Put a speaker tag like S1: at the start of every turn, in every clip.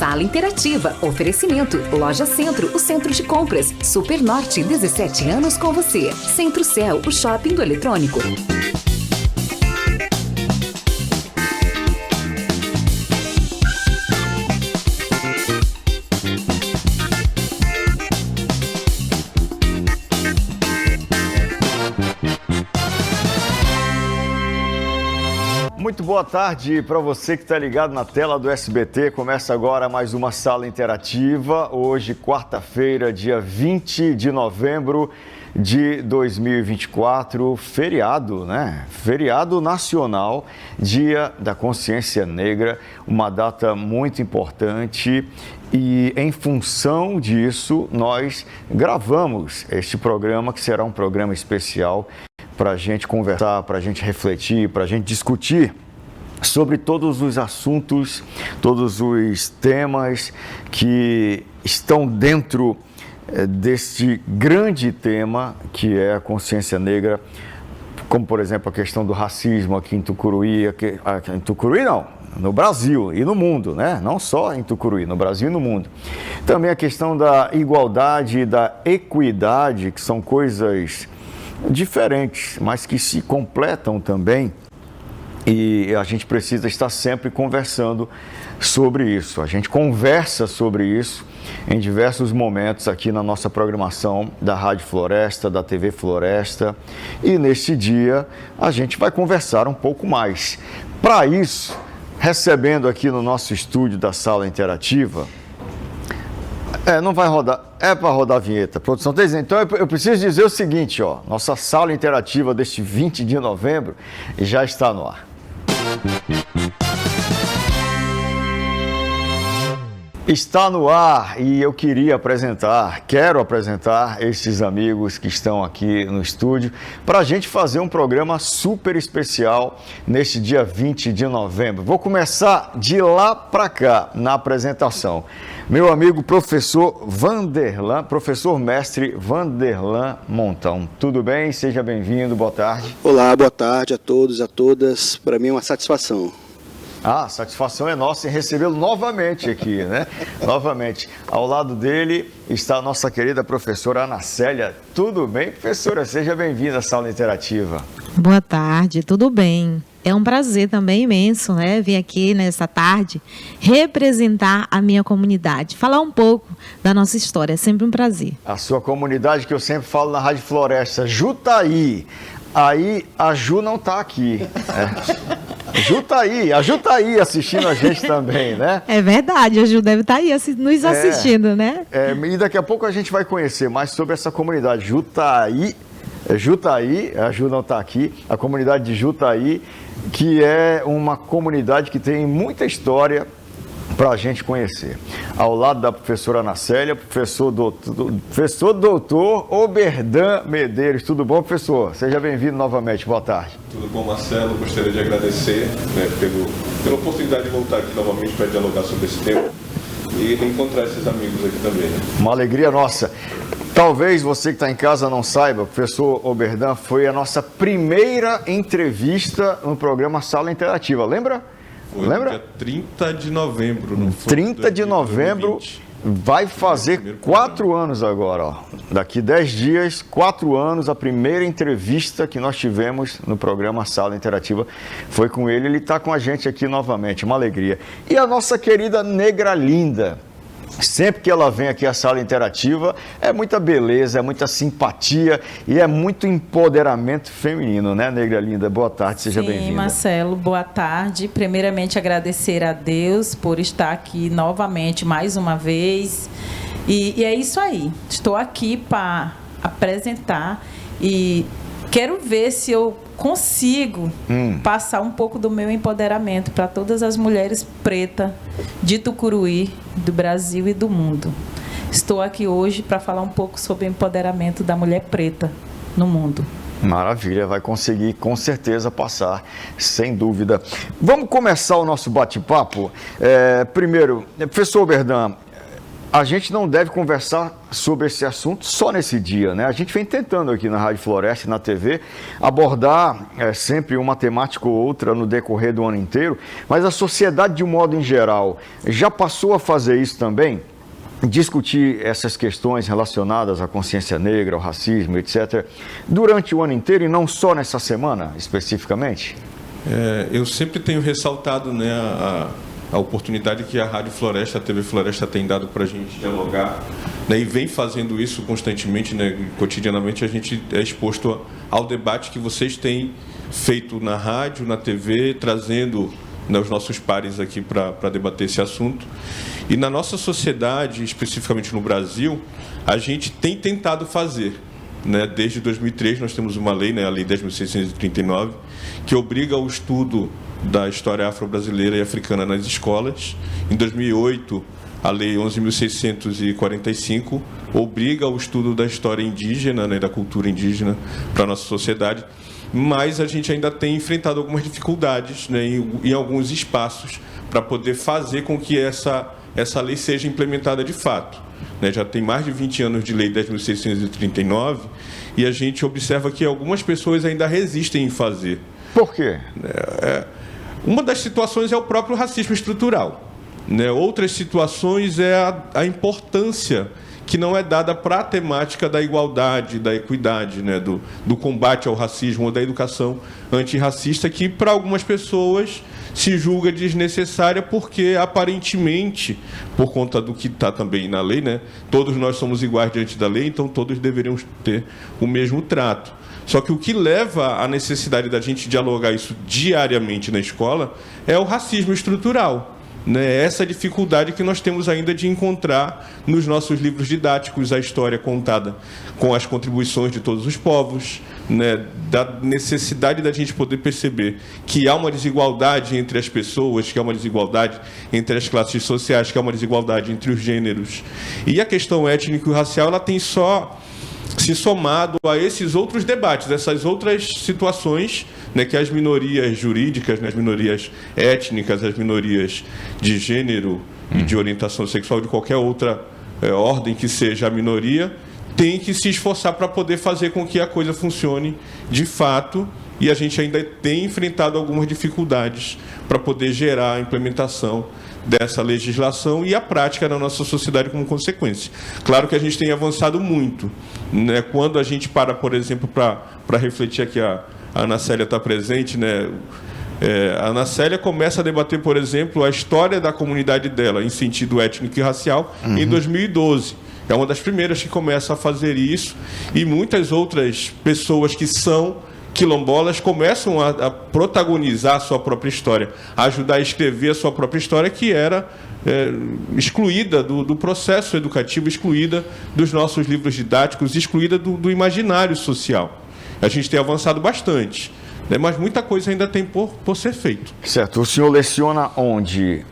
S1: Sala Interativa. Oferecimento. Loja Centro, o centro de compras. Super Norte, 17 anos com você. Centro-Céu, o shopping do eletrônico.
S2: Muito boa tarde para você que está ligado na tela do SBT. Começa agora mais uma Sala Interativa. Hoje, quarta-feira, dia 20 de novembro de 2024, feriado, né? Feriado nacional, Dia da Consciência Negra, uma data muito importante. E em função disso, nós gravamos este programa, que será um programa especial para a gente conversar, para a gente refletir, para a gente discutir sobre todos os assuntos, todos os temas que estão dentro deste grande tema que é a consciência negra, como, por exemplo, a questão do racismo aqui em Tucuruí, no Brasil e no mundo, né? Não só em Tucuruí, no Brasil e no mundo. Também a questão da igualdade e da equidade, que são coisas diferentes, mas que se completam também, e a gente precisa estar sempre conversando sobre isso. A gente conversa sobre isso em diversos momentos aqui na nossa programação da Rádio Floresta, da TV Floresta, e neste dia a gente vai conversar um pouco mais. Para isso, recebendo aqui no nosso estúdio da Sala Interativa, não vai rodar, é para rodar a vinheta, produção. Então eu preciso dizer o seguinte, ó, nossa Sala Interativa deste 20 de novembro já está no ar. Está no ar e eu quero apresentar esses amigos que estão aqui no estúdio para a gente fazer um programa super especial neste dia 20 de novembro. Vou começar de lá para cá na apresentação. Meu amigo professor professor mestre Vanderlan Montão. Tudo bem? Seja bem-vindo, boa tarde.
S3: Olá, boa tarde a todos, a todas. Para mim é uma satisfação.
S2: A satisfação é nossa em recebê-lo novamente aqui, né? Novamente. Ao lado dele está a nossa querida professora Ana Célia. Tudo bem, professora? Seja bem-vinda à Sala Interativa.
S4: Boa tarde, tudo bem. É um prazer também imenso, né? Vir aqui nessa tarde representar a minha comunidade, falar um pouco da nossa história, é sempre um prazer.
S2: A sua comunidade, que eu sempre falo na Rádio Floresta, Jutaí. Aí a Ju não está aqui. A Ju tá aí assistindo a gente também, né?
S4: É verdade, a Ju deve estar aí nos assistindo, né?
S2: E daqui a pouco a gente vai conhecer mais sobre essa comunidade Jutaí, a Ju não está aqui, a comunidade de Jutaí, que é uma comunidade que tem muita história para a gente conhecer. Ao lado da professora Ana Célia, professor doutor Oberdan Medeiros. Tudo bom, professor? Seja bem-vindo novamente. Boa tarde.
S5: Tudo bom, Marcelo? Gostaria de agradecer, né, pela oportunidade de voltar aqui novamente para dialogar sobre esse tema e encontrar esses amigos aqui também. Né?
S2: Uma alegria nossa. Talvez você que está em casa não saiba, o professor Oberdan foi a nossa primeira entrevista no programa Sala Interativa. Lembra?
S5: Lembra? Dia 30 de novembro, não foi?
S2: 30 de novembro, vai fazer 4 anos agora, ó. Daqui 10 dias, 4 anos, a primeira entrevista que nós tivemos no programa Sala Interativa foi com ele. Ele está com a gente aqui novamente, uma alegria. E a nossa querida Negra Linda. Sempre que ela vem aqui à Sala Interativa, é muita beleza, é muita simpatia e é muito empoderamento feminino, né, Negra Linda? Boa tarde, seja bem-vinda.
S6: Sim, Marcelo, boa tarde. Primeiramente, agradecer a Deus por estar aqui novamente, mais uma vez. E é isso aí, estou aqui para apresentar e quero ver se eu consigo passar um pouco do meu empoderamento para todas as mulheres pretas de Tucuruí, do Brasil e do mundo. Estou aqui hoje para falar um pouco sobre o empoderamento da mulher preta no mundo.
S2: Maravilha, vai conseguir com certeza passar, sem dúvida. Vamos começar o nosso bate-papo. Primeiro, professor Oberdan, A gente não deve conversar sobre esse assunto só nesse dia, né? A gente vem tentando aqui na Rádio Floresta e na TV abordar sempre uma temática ou outra no decorrer do ano inteiro, mas a sociedade, de um modo em geral, já passou a fazer isso também? Discutir essas questões relacionadas à consciência negra, ao racismo, etc., durante o ano inteiro e não só nessa semana, especificamente?
S5: Eu sempre tenho ressaltado, né, a oportunidade que a Rádio Floresta, a TV Floresta tem dado para a gente dialogar, né, e vem fazendo isso constantemente, né, cotidianamente a gente é exposto ao debate que vocês têm feito na rádio, na TV, trazendo, né, os nossos pares aqui para debater esse assunto. E na nossa sociedade, especificamente no Brasil, a gente tem tentado fazer, né, desde 2003 nós temos uma lei, né, a Lei 10.639, que obriga o estudo da história afro-brasileira e africana nas escolas. Em 2008, a Lei 11.645 obriga o estudo da história indígena, né, da cultura indígena para a nossa sociedade, mas a gente ainda tem enfrentado algumas dificuldades, né, em alguns espaços para poder fazer com que essa lei seja implementada de fato. Né, já tem mais de 20 anos de Lei 10.639 e a gente observa que algumas pessoas ainda resistem em fazer.
S2: Por quê?
S5: Uma das situações é o próprio racismo estrutural, né? Outras situações é a importância que não é dada para a temática da igualdade, da equidade, né? do combate ao racismo ou da educação antirracista, que para algumas pessoas se julga desnecessária porque, aparentemente, por conta do que está também na lei, né? Todos nós somos iguais diante da lei, então todos deveriam ter o mesmo trato. Só que o que leva à necessidade da gente dialogar isso diariamente na escola é o racismo estrutural, né? Essa dificuldade que nós temos ainda de encontrar nos nossos livros didáticos a história contada com as contribuições de todos os povos, né? Da necessidade da gente poder perceber que há uma desigualdade entre as pessoas, que há uma desigualdade entre as classes sociais, que há uma desigualdade entre os gêneros. E a questão étnico-racial, ela tem só se somado a esses outros debates, essas outras situações, né, que as minorias jurídicas, né, as minorias étnicas, as minorias de gênero e de orientação sexual, de qualquer outra ordem que seja a minoria, tem que se esforçar para poder fazer com que a coisa funcione de fato, e a gente ainda tem enfrentado algumas dificuldades para poder gerar a implementação dessa legislação e a prática na nossa sociedade como consequência. Claro que a gente tem avançado muito, né? Quando a gente para, por exemplo, para refletir aqui, a Ana Célia está presente, né? A Ana Célia começa a debater, por exemplo, a história da comunidade dela em sentido étnico e racial em 2012. É uma das primeiras que começa a fazer isso, e muitas outras pessoas que são quilombolas começam a protagonizar a sua própria história, a ajudar a escrever a sua própria história, que era excluída do processo educativo, excluída dos nossos livros didáticos, excluída do imaginário social. A gente tem avançado bastante, né, mas muita coisa ainda tem por ser feito.
S2: Certo. O senhor leciona onde?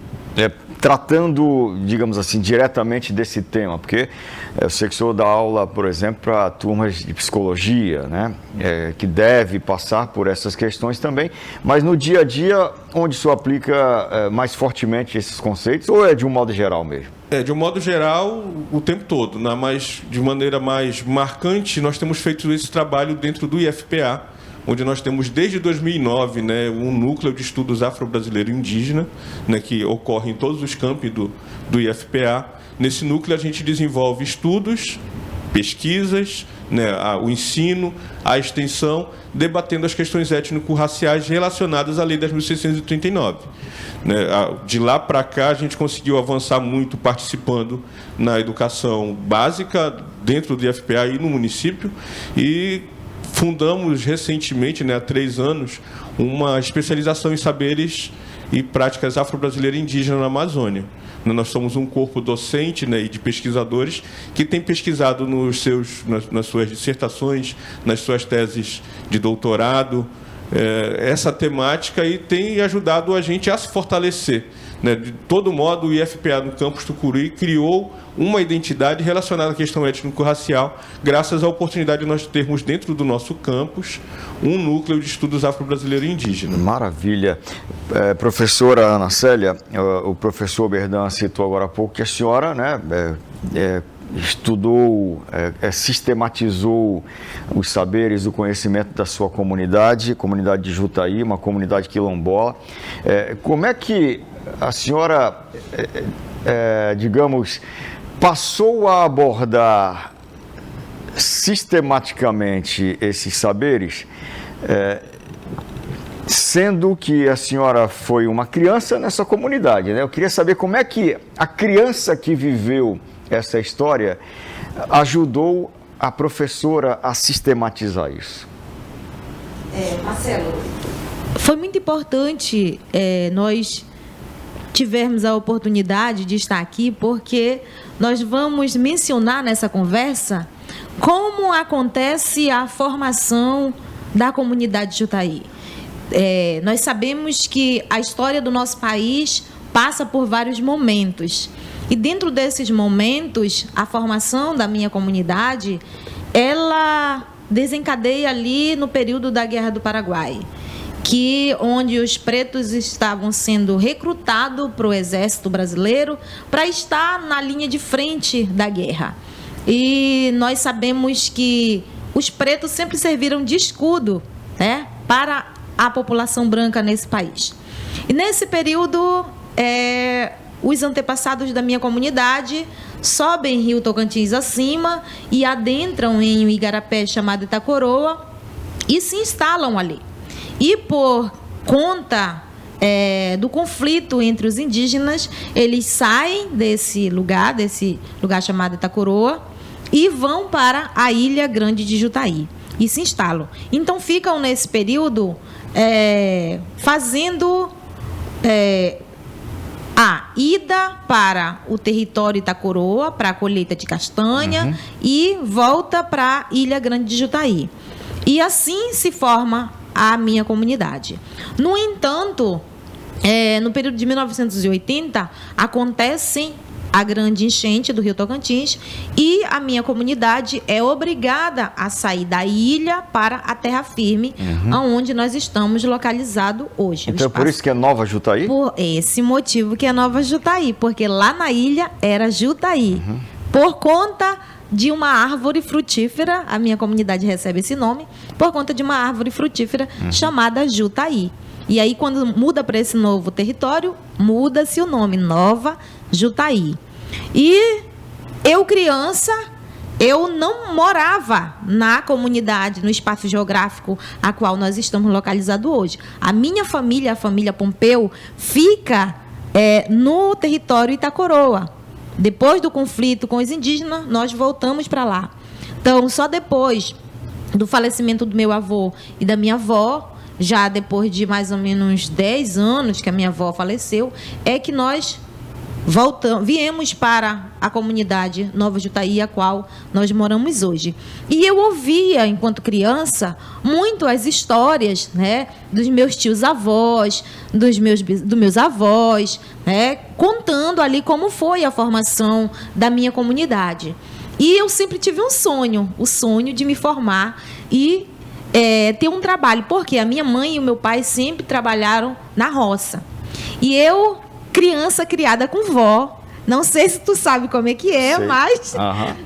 S2: Tratando, digamos assim, diretamente desse tema, porque eu sei que o senhor dá aula, por exemplo, para turmas de psicologia, né, que deve passar por essas questões também, mas no dia a dia, onde o senhor aplica mais fortemente esses conceitos, ou é de um modo geral mesmo?
S5: De um modo geral, o tempo todo, né, mas de maneira mais marcante, nós temos feito esse trabalho dentro do IFPA, onde nós temos desde 2009, né, um núcleo de estudos afro-brasileiro indígena, né, que ocorre em todos os campi do IFPA. Nesse núcleo a gente desenvolve estudos, pesquisas, né, o ensino, a extensão, debatendo as questões étnico-raciais relacionadas à Lei 10.639. Né, de lá para cá a gente conseguiu avançar muito participando na educação básica dentro do IFPA e no município, e fundamos recentemente, né, há 3 anos, uma especialização em saberes e práticas afro-brasileiras indígenas na Amazônia. Nós somos um corpo docente, né, e de pesquisadores que tem pesquisado nas suas dissertações, nas suas teses de doutorado, essa temática, e tem ajudado a gente a se fortalecer. Né? De todo modo, o IFPA no campus Tucuruí criou uma identidade relacionada à questão étnico-racial, graças à oportunidade de nós termos dentro do nosso campus um núcleo de estudos afro-brasileiro e indígena.
S2: Maravilha. Professora Ana Célia, o professor Berdan citou agora há pouco que a senhora, né, estudou, sistematizou os saberes, o conhecimento da sua comunidade de Jutaí, uma comunidade quilombola. Como é que a senhora, digamos, passou a abordar sistematicamente esses saberes, sendo que a senhora foi uma criança nessa comunidade, né? Eu queria saber como é que a criança que viveu essa história ajudou a professora a sistematizar isso.
S4: Marcelo, foi muito importante nós tivermos a oportunidade de estar aqui, porque nós vamos mencionar nessa conversa como acontece a formação da comunidade de Jutaí. Nós sabemos que a história do nosso país passa por vários momentos. E dentro desses momentos, a formação da minha comunidade, ela desencadeia ali no período da Guerra do Paraguai, onde os pretos estavam sendo recrutados para o Exército Brasileiro para estar na linha de frente da guerra. E nós sabemos que os pretos sempre serviram de escudo, né, para a população branca nesse país. E nesse período, os antepassados da minha comunidade sobem Rio Tocantins acima e adentram em um igarapé chamado Itacoroa e se instalam ali. E por conta do conflito entre os indígenas, eles saem desse lugar chamado Itacoroa, e vão para a Ilha Grande de Jutaí e se instalam. Então ficam nesse período fazendo a ida para o território Itacoroa, para a colheita de castanha, e volta para a Ilha Grande de Jutaí. E assim se forma a minha comunidade. No entanto, no período de 1980, acontece a grande enchente do Rio Tocantins e a minha comunidade é obrigada a sair da ilha para a terra firme, onde nós estamos localizados hoje.
S2: Então é por isso que é Nova Jutaí?
S4: Por esse motivo que é Nova Jutaí, porque lá na ilha era Jutaí. Por conta de uma árvore frutífera, a minha comunidade recebe esse nome, por conta de uma árvore frutífera chamada Jutaí. E aí, quando muda para esse novo território, muda-se o nome, Nova Jutaí. E eu, criança, eu não morava na comunidade, no espaço geográfico a qual nós estamos localizados hoje. A minha família, a família Pompeu, fica no território Itacoroa. Depois do conflito com os indígenas, nós voltamos para lá. Então, só depois do falecimento do meu avô e da minha avó, já depois de mais ou menos 10 anos que a minha avó faleceu, é que nós viemos para a comunidade Nova Jutaí, a qual nós moramos hoje. E eu ouvia, enquanto criança, muito as histórias, né, dos meus tios-avós, dos meus avós, né, contando ali como foi a formação da minha comunidade. E eu sempre tive um sonho, o sonho de me formar e ter um trabalho, porque a minha mãe e o meu pai sempre trabalharam na roça. E eu, criança criada com vó, não sei se tu sabe como é que é, mas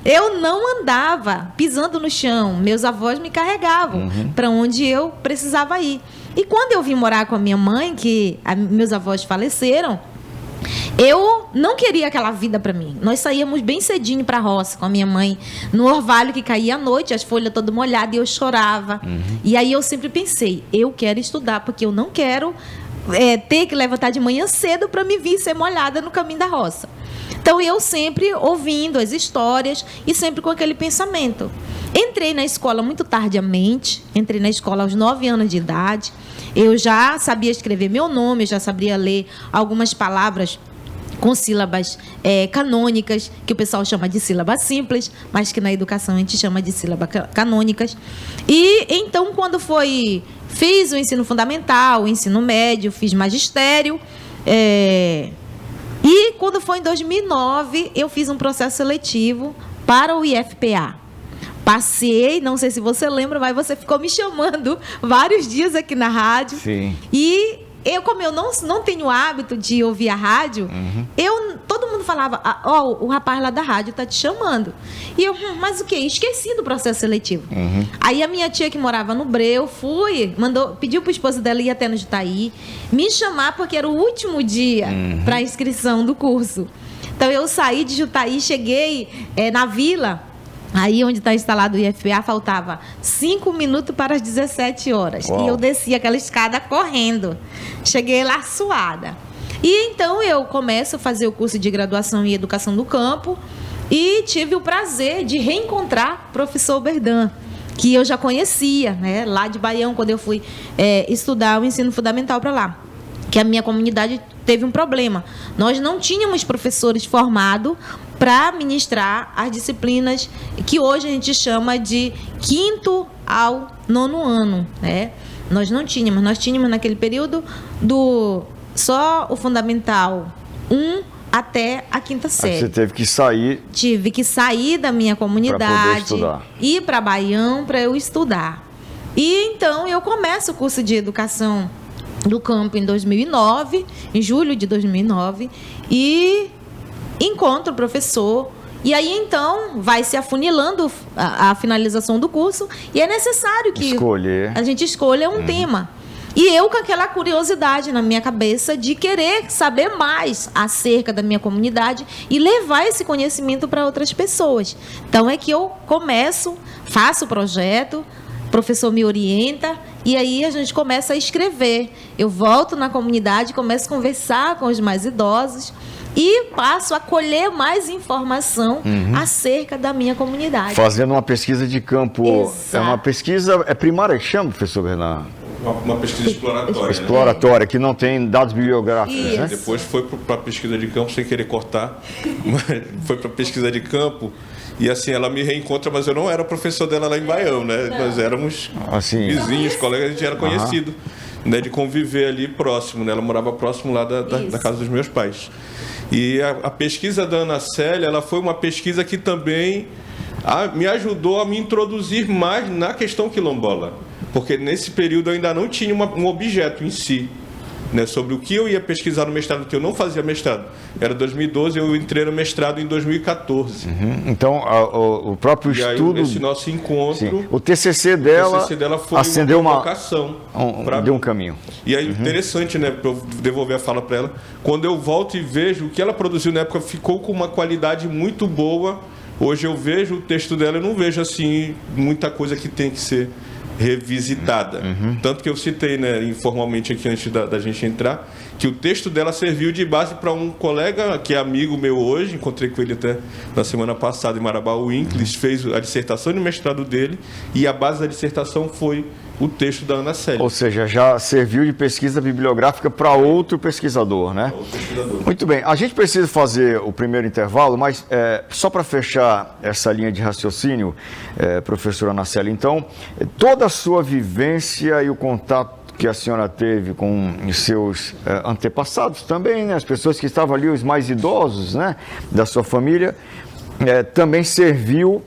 S4: eu não andava pisando no chão. Meus avós me carregavam para onde eu precisava ir. E quando eu vim morar com a minha mãe, que meus avós faleceram, eu não queria aquela vida para mim. Nós saíamos bem cedinho para a roça com a minha mãe, no orvalho que caía à noite, as folhas todas molhadas, e eu chorava. E aí eu sempre pensei, eu quero estudar, porque eu não quero ter que levantar de manhã cedo para me vir ser molhada no caminho da roça. Então eu sempre ouvindo as histórias e sempre com aquele pensamento. Entrei na escola muito tardiamente, entrei na escola aos 9 anos de idade. Eu já sabia escrever meu nome, eu já sabia ler algumas palavras com sílabas canônicas, que o pessoal chama de sílabas simples, mas que na educação a gente chama de sílabas canônicas. E então, quando fiz o ensino fundamental, o ensino médio, fiz magistério, e quando foi em 2009, eu fiz um processo seletivo para o IFPA. Passei, não sei se você lembra, mas você ficou me chamando vários dias aqui na rádio. Sim. E como eu não tenho hábito de ouvir a rádio, todo mundo falava, o rapaz lá da rádio tá te chamando. E eu, mas o quê? Esqueci do processo seletivo. Aí a minha tia que morava no Breu, pediu pro esposo dela ir até no Jutaí, me chamar porque era o último dia para inscrição do curso. Então eu saí de Jutaí, cheguei na vila, aí onde está instalado o IFPA, faltava 5 minutos para as 17 horas. Uau. E eu desci aquela escada correndo. Cheguei lá suada. E então eu começo a fazer o curso de graduação em Educação do Campo e tive o prazer de reencontrar o professor Berdan, que eu já conhecia, né, lá de Baião, quando eu fui estudar o ensino fundamental para lá. Que a minha comunidade teve um problema. Nós não tínhamos professores formados para ministrar as disciplinas que hoje a gente chama de 5º ao 9º ano, né? Nós não tínhamos. Nós tínhamos naquele período só o fundamental 1 até a 5ª série. Aí
S2: você teve que sair.
S4: Tive que sair da minha comunidade, ir para Baião para eu estudar. E então eu começo o curso de Educação do Campo em 2009, em julho de 2009, e encontro o professor, e aí então vai se afunilando a finalização do curso, e é necessário que a gente escolha um tema. E eu com aquela curiosidade na minha cabeça de querer saber mais acerca da minha comunidade e levar esse conhecimento para outras pessoas. Então é que eu começo, faço o projeto, o professor me orienta, e aí a gente começa a escrever. Eu volto na comunidade, começo a conversar com os mais idosos e passo a colher mais informação acerca da minha comunidade.
S2: Fazendo uma pesquisa de campo.
S4: Exato.
S2: É uma pesquisa primária que chama, professor Bernardo?
S5: Uma pesquisa exploratória.
S2: Exploratória, que não tem dados bibliográficos, né?
S5: Depois foi para a pesquisa de campo, sem querer cortar, foi para a pesquisa de campo. E assim, ela me reencontra, mas eu não era professor dela lá em Baião, né? Não. Nós éramos vizinhos, colegas, a gente era conhecido, né? De conviver ali próximo, né? Ela morava próximo lá da casa dos meus pais. E a pesquisa da Ana Célia, ela foi uma pesquisa que também me ajudou a me introduzir mais na questão quilombola. Porque nesse período eu ainda não tinha um objeto em si, né, sobre o que eu ia pesquisar no mestrado, que eu não fazia mestrado. Era 2012, eu entrei no mestrado em 2014.
S2: Então, o próprio
S5: e
S2: estudo...
S5: Aí, esse nosso encontro...
S2: Sim. O TCC dela
S5: foi
S2: acendeu
S5: uma vocação.
S2: Deu um caminho.
S5: E aí, interessante, né, para eu devolver a fala para ela, quando eu volto e vejo o que ela produziu na época, ficou com uma qualidade muito boa. Hoje eu vejo o texto dela e não vejo, assim, muita coisa que tem que ser revisitada. Tanto que eu citei, né, informalmente aqui antes da gente entrar, que o texto dela serviu de base para um colega que é amigo meu hoje, encontrei com ele até na semana passada em Marabá, o Inclis, fez a dissertação de mestrado dele, e a base da dissertação foi o texto da Ana Célia.
S2: Ou seja, já serviu de pesquisa bibliográfica para outro pesquisador, né? Muito bem. A gente precisa fazer o primeiro intervalo, mas só para fechar essa linha de raciocínio, professora Ana Célia, então, toda a sua vivência e o contato que a senhora teve com os seus antepassados também, né? As pessoas que estavam ali, os mais idosos, né, da sua família, também serviu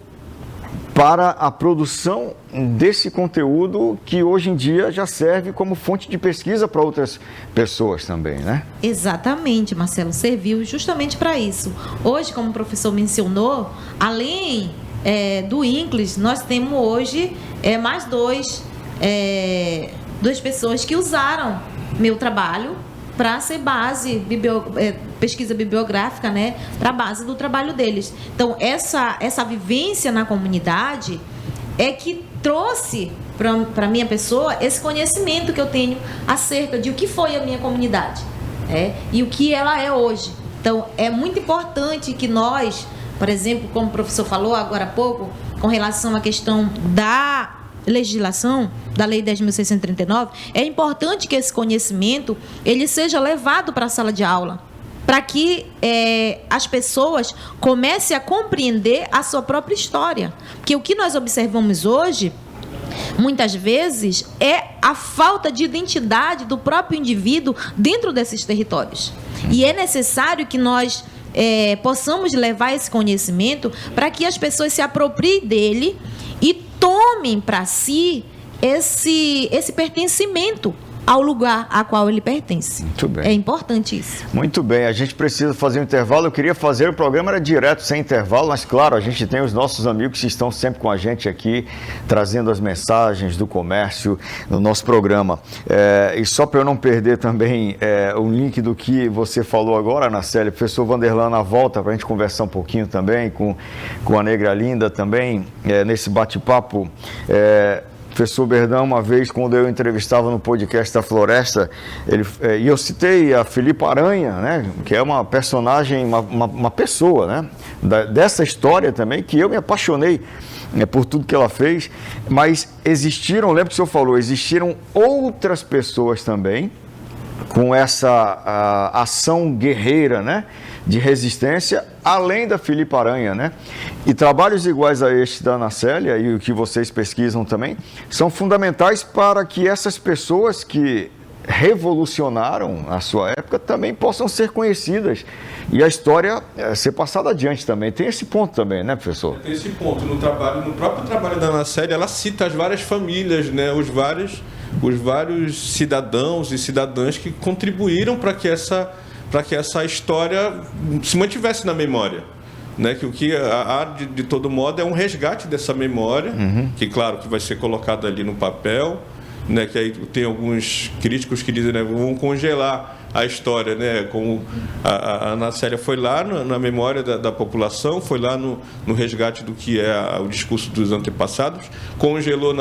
S2: para a produção desse conteúdo que hoje em dia já serve como fonte de pesquisa para outras pessoas também, né?
S4: Exatamente, Marcelo, serviu justamente para isso. Hoje, como o professor mencionou, além do Inclis, nós temos hoje mais duas pessoas que usaram meu trabalho para ser base, pesquisa bibliográfica, né, para a base do trabalho deles. Então, essa vivência na comunidade é que trouxe para a minha pessoa esse conhecimento que eu tenho acerca de o que foi a minha comunidade e o que ela é hoje. Então, é muito importante que nós, por exemplo, como o professor falou agora há pouco, com relação à questão da legislação da Lei 10.639, é importante que esse conhecimento ele seja levado para a sala de aula, para que as pessoas comecem a compreender a sua própria história. Porque o que nós observamos hoje, muitas vezes, é a falta de identidade do próprio indivíduo dentro desses territórios. E é necessário que nós possamos levar esse conhecimento para que as pessoas se apropriem dele e tomem para si esse pertencimento ao lugar a qual ele pertence.
S2: Muito bem.
S4: É importante isso.
S2: Muito bem, a gente precisa fazer um intervalo. Eu queria fazer o programa, era direto, sem intervalo, mas claro, a gente tem os nossos amigos que estão sempre com a gente aqui, trazendo as mensagens do comércio no nosso programa. E só para eu não perder também o link do que você falou agora, Ana Célia, professor Vanderlan na volta, para a gente conversar um pouquinho também com a Negra Linda também, nesse bate-papo. Professor Berdão, uma vez, quando eu entrevistava no podcast da Floresta, e eu citei a Filipa Aranha, né, que é uma personagem, uma pessoa, né, dessa história também, que eu me apaixonei por tudo que ela fez, mas existiram, lembra que o senhor falou, existiram outras pessoas também com essa ação guerreira, né, de resistência, além da Filipa Aranha, né? E trabalhos iguais a este da Ana Célia e o que vocês pesquisam também, são fundamentais para que essas pessoas que revolucionaram a sua época também possam ser conhecidas e a história ser passada adiante também. Tem esse ponto também, né, professor?
S5: Tem esse ponto. No próprio trabalho da Ana Célia, ela cita as várias famílias, né? Os vários cidadãos e cidadãs que contribuíram para que essa história se mantivesse na memória, né? Que o que há de todo modo é um resgate dessa memória, que claro que vai ser colocado ali no papel, né? Que aí tem alguns críticos que dizem, né, vão congelar a história, né? Como a Ana Célia foi lá na memória da população, foi lá no resgate do que é o discurso dos antepassados, congelou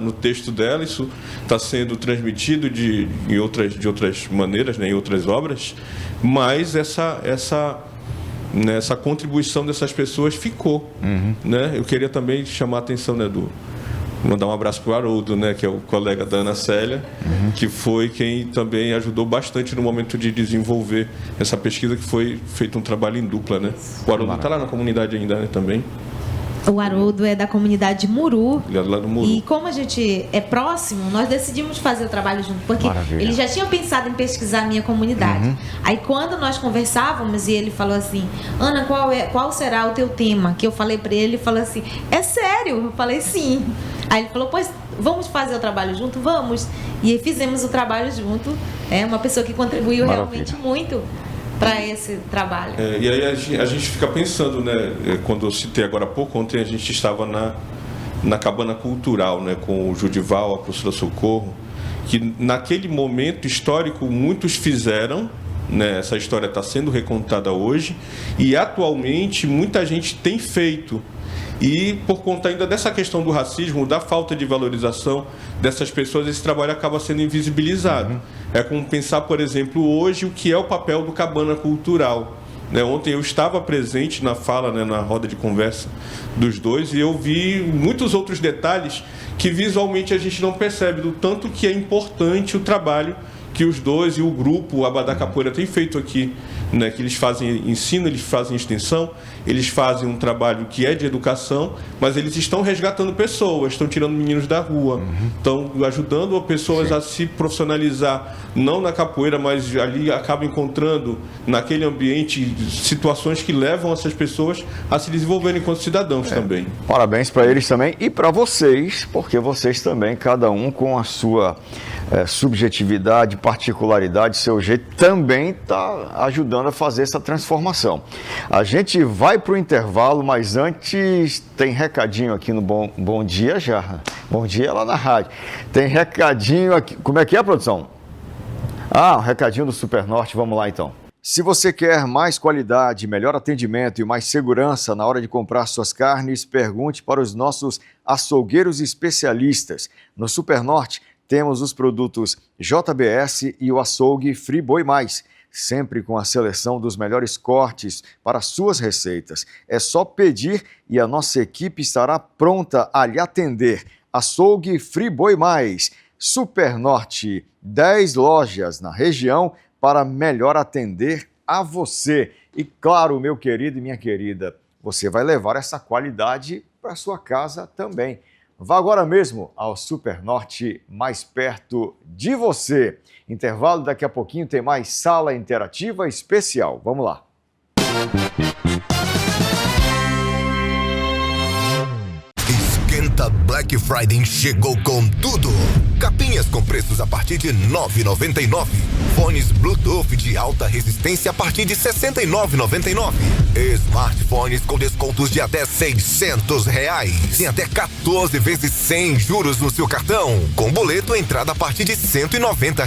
S5: no texto dela. Isso está sendo transmitido de outras maneiras, né, em outras obras, mas essa contribuição dessas pessoas ficou, né? Eu queria também chamar a atenção, né, mandar um abraço para o Haroldo, né, que é o colega da Ana Célia, que foi quem também ajudou bastante no momento de desenvolver essa pesquisa, que foi feito um trabalho em dupla, né? O Haroldo está lá na comunidade ainda, né, também.
S4: O Haroldo é da comunidade Muru.
S5: Lá do Muru.
S4: E como a gente é próximo, nós decidimos fazer o trabalho junto, porque ele já tinha pensado em pesquisar a minha comunidade. Aí quando nós conversávamos e ele falou assim, Ana, qual será o teu tema? Que eu falei para ele falou assim, é sério? Eu falei, sim. Aí ele falou, pois vamos fazer o trabalho junto? Vamos. E aí fizemos o trabalho junto. É uma pessoa que contribuiu realmente muito para esse trabalho.
S5: E aí a gente fica pensando, né? Quando eu citei agora há pouco, ontem a gente estava na Cabana Cultural, né, com o Judival, a professora Socorro, que naquele momento histórico muitos fizeram, né? Essa história está sendo recontada hoje e atualmente muita gente tem feito. E por conta ainda dessa questão do racismo, da falta de valorização dessas pessoas, esse trabalho acaba sendo invisibilizado. É como pensar, por exemplo, hoje o que é o papel do Cabana Cultural. Né? Ontem eu estava presente na fala, né, na roda de conversa dos dois, e eu vi muitos outros detalhes que visualmente a gente não percebe, do tanto que é importante o trabalho que os dois e o grupo Abadá Capoeira tem feito aqui, né, que eles fazem ensino, eles fazem extensão, eles fazem um trabalho que é de educação, mas eles estão resgatando pessoas, estão tirando meninos da rua, estão ajudando pessoas a se profissionalizar, não na capoeira, mas ali acabam encontrando naquele ambiente situações que levam essas pessoas a se desenvolverem enquanto cidadãos também. Parabéns para eles também e para vocês, porque vocês também, cada um com a sua subjetividade, particularidade, seu jeito, também está ajudando a fazer essa transformação. A gente vai para o intervalo, mas antes tem recadinho aqui no Bom Dia já. Bom Dia lá na rádio. Tem recadinho aqui. Como é que é, produção? Um recadinho do Supernorte. Vamos lá, então. Se você quer mais qualidade, melhor atendimento e mais segurança na hora de comprar suas carnes, pergunte para os nossos açougueiros especialistas. No Supernorte, temos os produtos JBS e o açougue Free Boi Mais, sempre com a seleção dos melhores cortes para suas receitas. É só pedir e a nossa equipe estará pronta a lhe atender. Açougue Free Boi Mais, Supernorte, 10 lojas na região para melhor atender a você. E claro, meu querido e minha querida, você vai levar essa qualidade para sua casa também. Vá agora mesmo ao Supernorte, mais perto de você. Intervalo, daqui a pouquinho tem mais sala interativa especial. Vamos lá.
S7: Esquenta Black Black Friday chegou com tudo. Capinhas com preços a partir de R$ 9,99. Fones Bluetooth de alta resistência a partir de R$ 69,99. Smartphones com descontos de até R$ 600. Tem até 14 vezes sem juros no seu cartão. Com boleto, entrada a partir de R$ 190.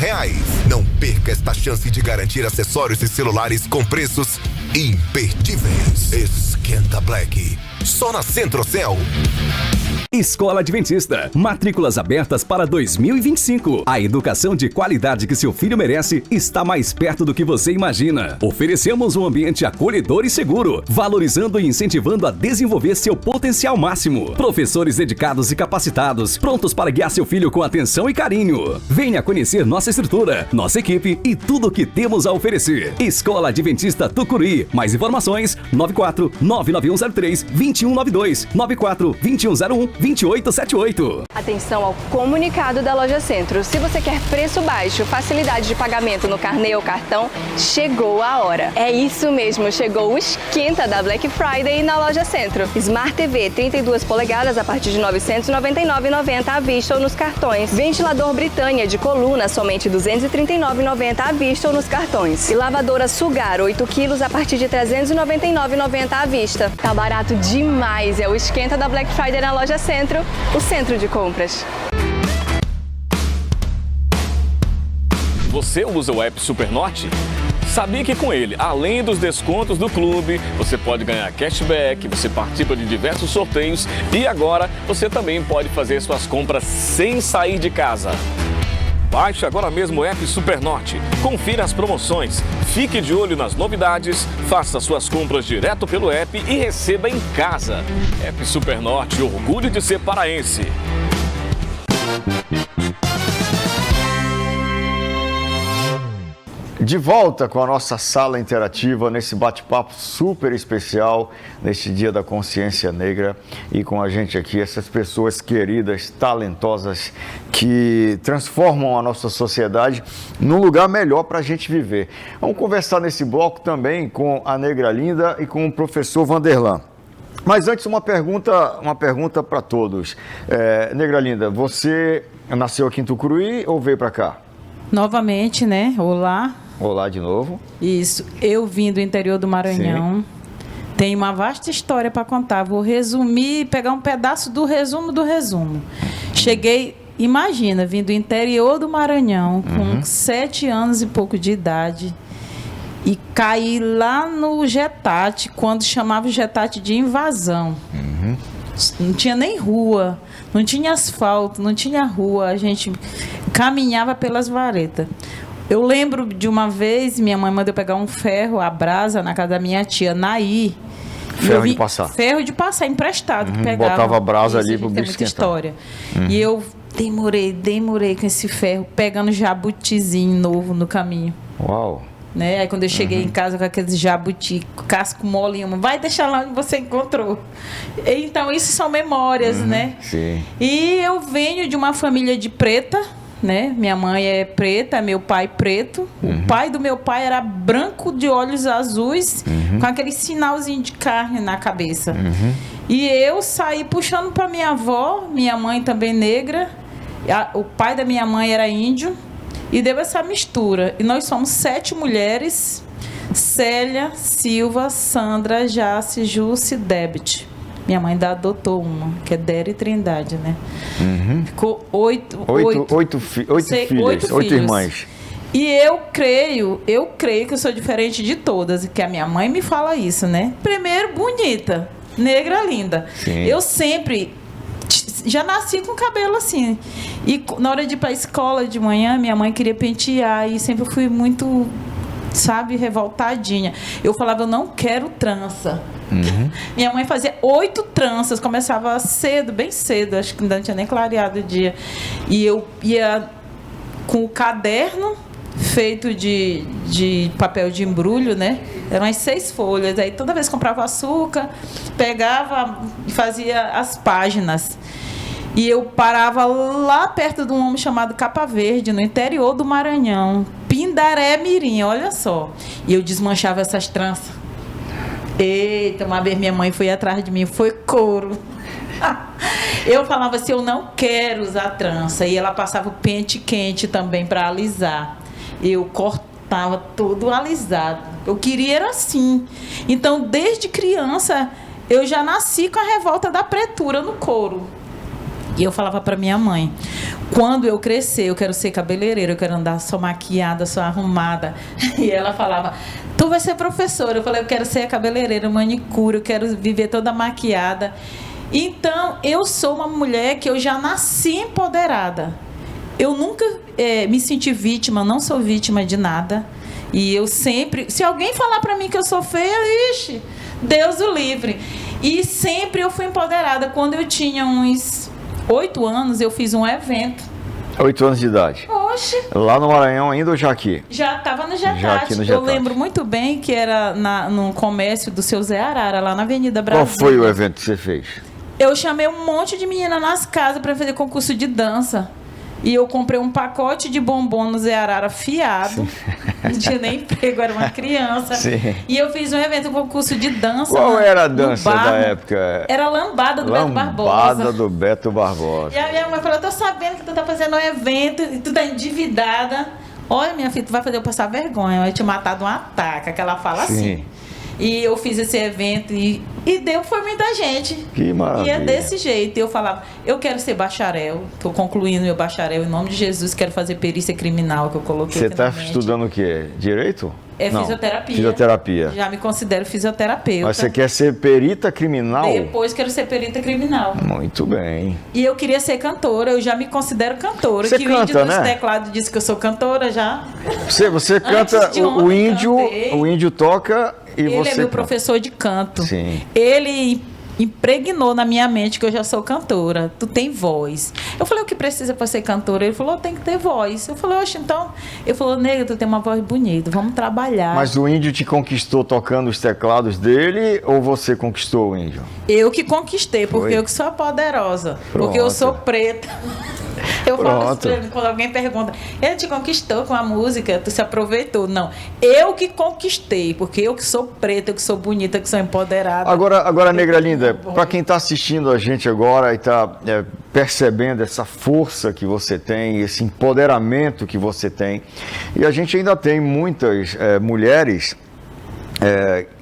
S7: Não perca esta chance de garantir acessórios e celulares com preços imperdíveis. Esquenta Black. Só na Centro-Céu.
S8: Escola Adventista. Matrículas abertas para 2025. A educação de qualidade que seu filho merece está mais perto do que você imagina. Oferecemos um ambiente acolhedor e seguro, valorizando e incentivando a desenvolver seu potencial máximo. Professores dedicados e capacitados, prontos para guiar seu filho com atenção e carinho. Venha conhecer nossa estrutura, nossa equipe e tudo o que temos a oferecer. Escola Adventista Tucuruí. Mais informações: 94-99103-2192, 94-2101-2878.
S9: Atenção ao comunicado da Loja Centro. Se você quer preço baixo, facilidade de pagamento no carnê ou cartão, chegou a hora. É isso mesmo, chegou o esquenta da Black Friday na Loja Centro. Smart TV 32 polegadas a partir de R$ 999,90 à vista ou nos cartões. Ventilador Britânia de coluna somente R$ 239,90 à vista ou nos cartões. E lavadora Sugar 8 quilos a partir de R$ 399,90 à vista. Tá barato demais, é o esquenta da Black Friday na Loja Centro, o centro de compras.
S10: Você usa o app Supernorte? Sabia que com ele, além dos descontos do clube, você pode ganhar cashback, você participa de diversos sorteios e agora você também pode fazer suas compras sem sair de casa. Baixe agora mesmo o app Supernorte, confira as promoções, fique de olho nas novidades, faça suas compras direto pelo app e receba em casa. App Supernorte, orgulho de ser paraense.
S2: De volta com a nossa sala interativa nesse bate-papo super especial, neste Dia da Consciência Negra. E com a gente aqui, essas pessoas queridas, talentosas, que transformam a nossa sociedade num lugar melhor para a gente viver. Vamos conversar nesse bloco também com a Negra Linda e com o professor Vanderlan. Mas antes, uma pergunta para todos. Negra Linda, você nasceu aqui em Tucuruí ou veio para cá?
S6: Novamente, né? Olá.
S2: Olá de novo.
S6: Isso. Eu vim do interior do Maranhão. Sim. Tem uma vasta história para contar. Vou resumir, pegar um pedaço do resumo do resumo. Cheguei, imagina, vim do interior do Maranhão, com 7 anos e pouco de idade. E caí lá no Getate, quando chamava o Getate de invasão. Não tinha nem rua, não tinha asfalto, não tinha rua. A gente caminhava pelas varetas. Eu lembro de uma vez, minha mãe mandou pegar um ferro, a brasa, na casa da minha tia, Naí.
S2: Ferro de passar.
S6: Ferro de passar, emprestado, que pegava.
S2: Botava a brasa ali pro bicho
S6: tem muita história. E eu demorei com esse ferro, pegando jabutizinho novo no caminho.
S2: Uau!
S6: Né? Aí quando eu cheguei em casa com aqueles jabuti, casco molinho, vai deixar lá onde você encontrou. Então, isso são memórias, né?
S2: Sim.
S6: E eu venho de uma família de preta, né? Minha mãe é preta, meu pai preto. O pai do meu pai era branco de olhos azuis, com aquele sinalzinho de carne na cabeça. E eu saí puxando para minha avó, minha mãe também negra. O pai da minha mãe era índio. E deu essa mistura. E nós somos 7 mulheres: Célia, Silva, Sandra, Jace, Jússi, Debit. Minha mãe ainda adotou uma, que é Dere Trindade, né? Ficou 8 filhas,
S2: 8 irmãs.
S6: E eu creio que eu sou diferente de todas, que a minha mãe me fala isso, né? Primeiro, bonita, negra, linda.
S2: Sim.
S6: Eu sempre já nasci com cabelo assim. E na hora de ir para a escola de manhã, minha mãe queria pentear e sempre fui muito, sabe, revoltadinha. Eu falava, eu não quero trança. Minha mãe fazia 8 tranças, começava cedo, bem cedo, acho que ainda não tinha nem clareado o dia. E eu ia com o caderno feito de papel de embrulho, né? Eram as 6 folhas. Aí toda vez que comprava açúcar, pegava e fazia as páginas. E eu parava lá perto de um homem chamado Capa Verde, no interior do Maranhão, Pindaré Mirim, olha só. E eu desmanchava essas tranças. Eita, uma vez minha mãe foi atrás de mim, foi couro. Eu falava assim, eu não quero usar trança. E ela passava o pente quente também para alisar. Eu cortava tudo alisado. Eu queria era assim. Então, desde criança, eu já nasci com a revolta da pretura no couro. E eu falava para minha mãe, quando eu crescer, eu quero ser cabeleireira, eu quero andar só maquiada, só arrumada. E ela falava, tu vai ser professora. Eu falei, eu quero ser cabeleireira, manicure, eu quero viver toda maquiada. Então, eu sou uma mulher que eu já nasci empoderada. Eu nunca me senti vítima, não sou vítima de nada. E eu sempre... Se alguém falar para mim que eu sou feia, ixi, Deus o livre. E sempre eu fui empoderada. Quando eu tinha uns 8 anos, eu fiz um evento.
S2: 8 anos de idade.
S6: Oxe.
S2: Lá no Maranhão ainda ou já aqui?
S6: Já estava no Jetati.
S2: Já aqui no
S6: Eu lembro muito bem que era no comércio do seu Zé Arara, lá na Avenida Brasil.
S2: Qual foi o evento que você fez?
S6: Eu chamei um monte de menina nas casas para fazer concurso de dança. E eu comprei um pacote de bombom no Zé Arara fiado. Não tinha nem emprego, era uma criança.
S2: Sim.
S6: E eu fiz um evento, um concurso de dança.
S2: Qual era a dança da época?
S6: Era Lambada do Beto Barbosa.
S2: Lambada do Beto Barbosa.
S6: E a minha mãe falou, eu tô sabendo que tu tá fazendo um evento e tu tá endividada. Olha, minha filha, tu vai fazer eu passar vergonha. Eu ia te matar de um ataque, que ela fala assim. E eu fiz esse evento e deu, foi muita gente.
S2: Que maravilha.
S6: E é desse jeito. Eu falava, eu quero ser bacharel. Estou concluindo meu bacharel. Em nome de Jesus, quero fazer perícia criminal, que eu coloquei.
S2: Você está estudando o quê? Direito?
S6: Não, fisioterapia.
S2: Fisioterapia.
S6: Já me considero fisioterapeuta.
S2: Mas você quer ser perita criminal?
S6: Depois quero ser perita criminal.
S2: Muito bem.
S6: E eu queria ser cantora. Eu já me considero cantora.
S2: Você
S6: que
S2: canta,
S6: o índio
S2: né?
S6: dos teclados disse que eu sou cantora já.
S2: Você canta, o índio toca e
S6: ele
S2: você
S6: é meu
S2: canta.
S6: Professor de canto.
S2: Sim.
S6: Ele impregnou na minha mente que eu já sou cantora. Tu tem voz. Eu falei, o que precisa para ser cantora? Ele falou, tem que ter voz. Eu falei, oxe, então... Ele falou, nega, tu tem uma voz bonita, vamos trabalhar.
S2: Mas o índio te conquistou tocando os teclados dele ou você conquistou o índio?
S6: Eu que conquistei, porque
S2: Foi?
S6: eu que sou poderosa.
S2: Pronto.
S6: Porque eu sou preta. Eu falo isso
S2: Pronto.
S6: pra ele, quando alguém pergunta, ele te conquistou com a música, tu se aproveitou. Não, eu que conquistei, porque eu que sou preta, eu que sou bonita, que sou empoderada.
S2: Agora Negra Linda, para quem está assistindo a gente agora e está percebendo essa força que você tem, esse empoderamento que você tem, e a gente ainda tem muitas mulheres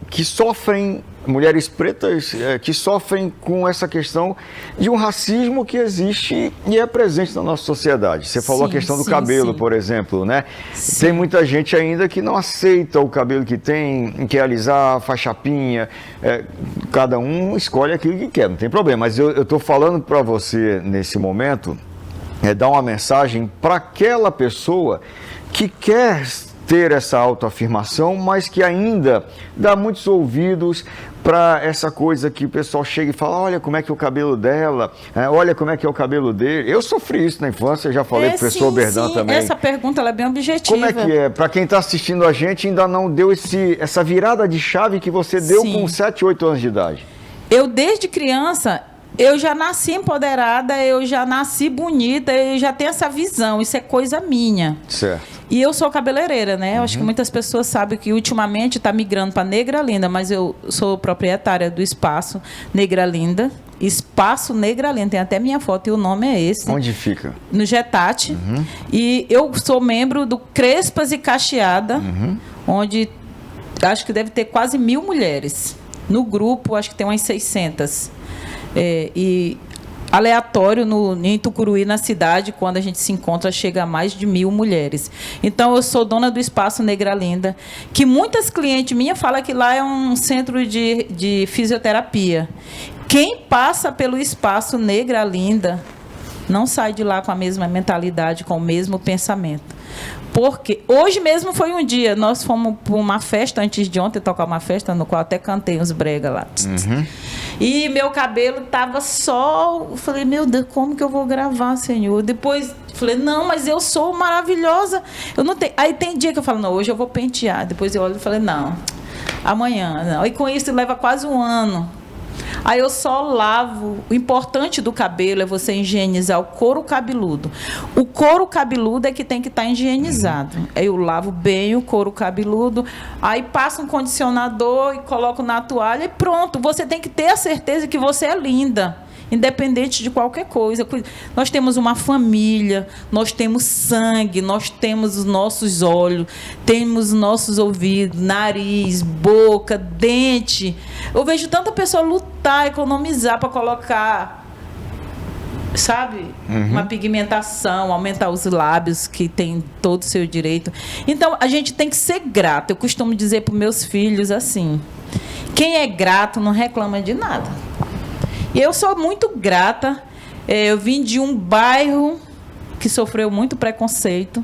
S2: que sofrem, mulheres pretas que sofrem com essa questão de um racismo que existe e é presente na nossa sociedade. Você falou a questão do cabelo, por exemplo, né? Sim. Tem muita gente ainda que não aceita o cabelo que tem, quer alisar, faz chapinha, cada um escolhe aquilo que quer, não tem problema. Mas eu estou falando para você nesse momento, dar uma mensagem para aquela pessoa que quer ter essa autoafirmação, mas que ainda dá muitos ouvidos para essa coisa que o pessoal chega e fala, olha como é que é o cabelo dela, olha como é que é o cabelo dele. Eu sofri isso na infância, já falei para o professor Berdan também.
S6: Essa pergunta ela é bem objetiva.
S2: Como é que é? Para quem está assistindo a gente, ainda não deu essa virada de chave que você deu com 7, 8 anos de idade.
S6: Eu, desde criança, eu já nasci empoderada, eu já nasci bonita, eu já tenho essa visão, isso é coisa minha.
S2: Certo.
S6: E eu sou cabeleireira, né? Eu acho que muitas pessoas sabem que ultimamente está migrando para Negra Linda, mas eu sou proprietária do Espaço Negra Linda. Espaço Negra Linda, tem até minha foto e o nome é esse.
S2: Onde fica?
S6: No Jetati. E eu sou membro do Crespas e Cacheada, onde acho que deve ter quase 1000 mulheres. No grupo, acho que tem umas 600. E aleatório em Tucuruí, na cidade, quando a gente se encontra, chega a mais de 1000 mulheres. Então, eu sou dona do Espaço Negra Linda, que muitas clientes minhas falam que lá é um centro de fisioterapia. Quem passa pelo Espaço Negra Linda não sai de lá com a mesma mentalidade, com o mesmo pensamento. Porque hoje mesmo foi um dia, nós fomos para uma festa, antes de ontem tocar uma festa, no qual até cantei uns brega lá. E meu cabelo estava só... Eu falei, meu Deus, como que eu vou gravar, Senhor? Depois, falei, não, mas eu sou maravilhosa. Eu não tenho... Aí tem dia que eu falo, não, hoje eu vou pentear. Depois eu olho e falei, não, amanhã. Não. E com isso leva quase um ano. Aí eu só lavo. O importante do cabelo é você higienizar o couro cabeludo. O couro cabeludo é que tem que estar higienizado. Aí eu lavo bem o couro cabeludo, aí passo um condicionador e coloco na toalha e pronto. Você tem que ter a certeza que você é linda independente de qualquer coisa. Nós temos uma família, nós temos sangue, nós temos os nossos olhos, temos nossos ouvidos, nariz, boca, dente. Eu vejo tanta pessoa lutar, economizar para colocar, sabe, uma pigmentação, aumentar os lábios, que tem todo o seu direito. Então, a gente tem que ser grato. Eu costumo dizer para os meus filhos assim: quem é grato não reclama de nada. E eu sou muito grata. Eu vim de um bairro que sofreu muito preconceito,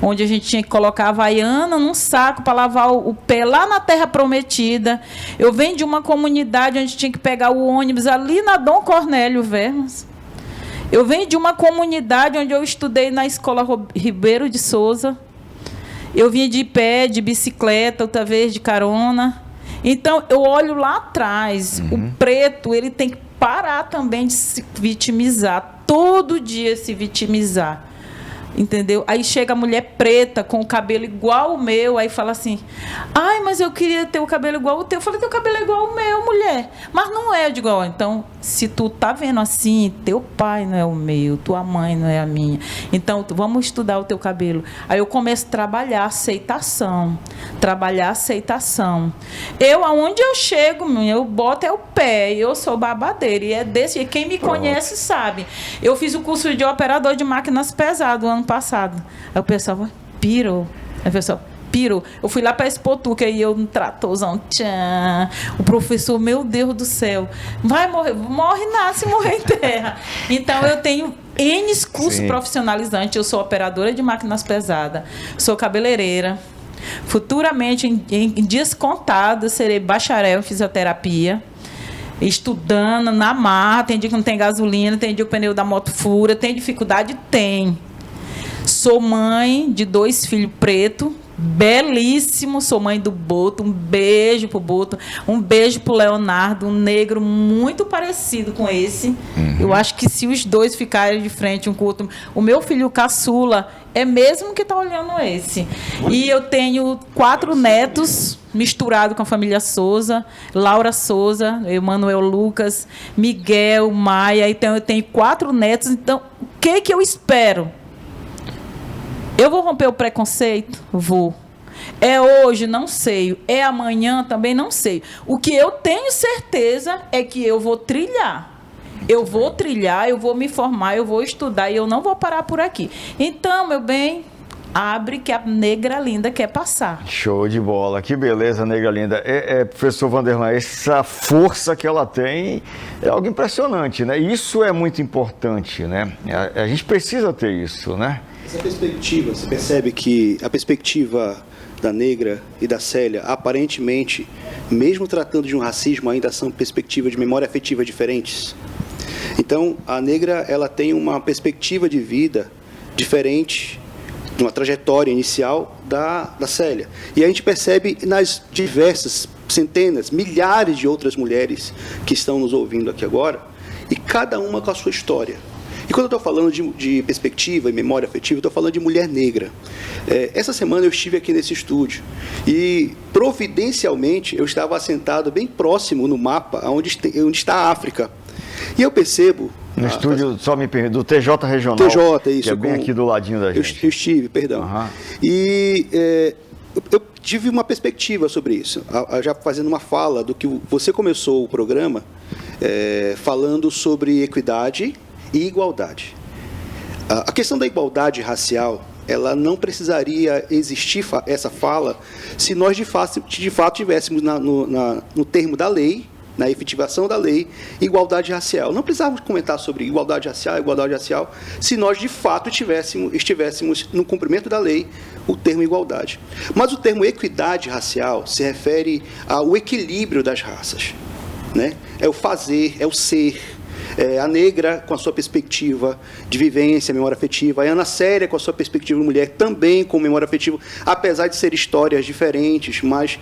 S6: onde a gente tinha que colocar a havaiana num saco para lavar o pé lá na Terra Prometida. Eu venho de uma comunidade onde tinha que pegar o ônibus ali na Dom Cornélio Vermas. Eu venho de uma comunidade onde eu estudei na Escola Ribeiro de Souza. Eu vinha de pé, de bicicleta, outra vez de carona. Então, eu olho lá atrás. O preto, ele tem que parar também de se vitimizar. Todo dia se vitimizar. Entendeu? Aí chega a mulher preta com o cabelo igual ao meu, aí fala assim: ai, mas eu queria ter o cabelo igual ao teu. Eu falei: teu cabelo é igual ao meu, mulher. Mas não é. Eu digo: ó, então, se tu tá vendo assim, teu pai não é o meu, tua mãe não é a minha. Então, vamos estudar o teu cabelo. Aí eu começo a trabalhar aceitação. Trabalhar aceitação. Eu, aonde eu chego, eu boto é o pé. Eu sou babadeira. E é desse. E quem me conhece sabe. Eu fiz o curso de operador de máquinas pesadas ano passado. Aí o pessoal pirou. Aí o pessoal pirou. Eu fui lá para a Expotuca e eu no tratorzão. Tchan. O professor, meu Deus do céu, vai morrer. Morre, nasce, morrer em terra. Então, eu tenho N cursos profissionalizantes. Eu sou operadora de máquinas pesadas. Sou cabeleireira. Futuramente, em dias contados, serei bacharel em fisioterapia. Estudando na marra. Tem dia que não tem gasolina, tem dia que o pneu da moto fura. Tem dificuldade? Tem. Sou mãe de 2 filhos pretos, belíssimos. Sou mãe do Boto. Um beijo pro Boto. Um beijo pro Leonardo, um negro muito parecido com esse. Eu acho que se os dois ficarem de frente um com o outro... O meu filho caçula é mesmo que tá olhando esse. E eu tenho 4 netos misturado com a família Souza. Laura Souza, Emanuel Lucas, Miguel, Maia. Então, eu tenho 4 netos. Então, o que eu espero? Eu vou romper o preconceito? Vou. É hoje? Não sei. É amanhã? Também não sei. O que eu tenho certeza é que eu vou trilhar. Eu vou trilhar, eu vou me formar, eu vou estudar e eu não vou parar por aqui. Então, meu bem, abre que a negra linda quer passar.
S2: Show de bola. Que beleza, negra linda. Professor Vanderlan, essa força que ela tem é algo impressionante, né? Isso é muito importante, né? A gente precisa ter isso, né?
S3: Essa perspectiva, você percebe que a perspectiva da negra e da Célia, aparentemente, mesmo tratando de um racismo, ainda são perspectivas de memória afetiva diferentes. Então, a negra, ela tem uma perspectiva de vida diferente, de uma trajetória inicial da Célia. E a gente percebe nas diversas centenas, milhares de outras mulheres que estão nos ouvindo aqui agora, e cada uma com a sua história. E quando eu estou falando de perspectiva e memória afetiva, eu estou falando de mulher negra. Essa semana eu estive aqui nesse estúdio e, providencialmente, eu estava assentado bem próximo no mapa onde está a África. E eu percebo...
S2: No estúdio, só me permite, do TJ Regional.
S3: TJ, isso.
S2: Que é bem aqui do ladinho da gente.
S3: Eu estive, perdão. E eu tive uma perspectiva sobre isso, já fazendo uma fala do que você começou o programa falando sobre equidade e igualdade. A questão da igualdade racial, ela não precisaria existir essa fala se nós de fato tivéssemos no termo da lei, na efetivação da lei, igualdade racial. Não precisávamos comentar sobre igualdade racial, se nós de fato estivéssemos no cumprimento da lei o termo igualdade. Mas o termo equidade racial se refere ao equilíbrio das raças, né? É o fazer, é o ser. A negra com a sua perspectiva de vivência, memória afetiva, a Ana Célia com a sua perspectiva de mulher também com memória afetiva, apesar de serem histórias diferentes, mas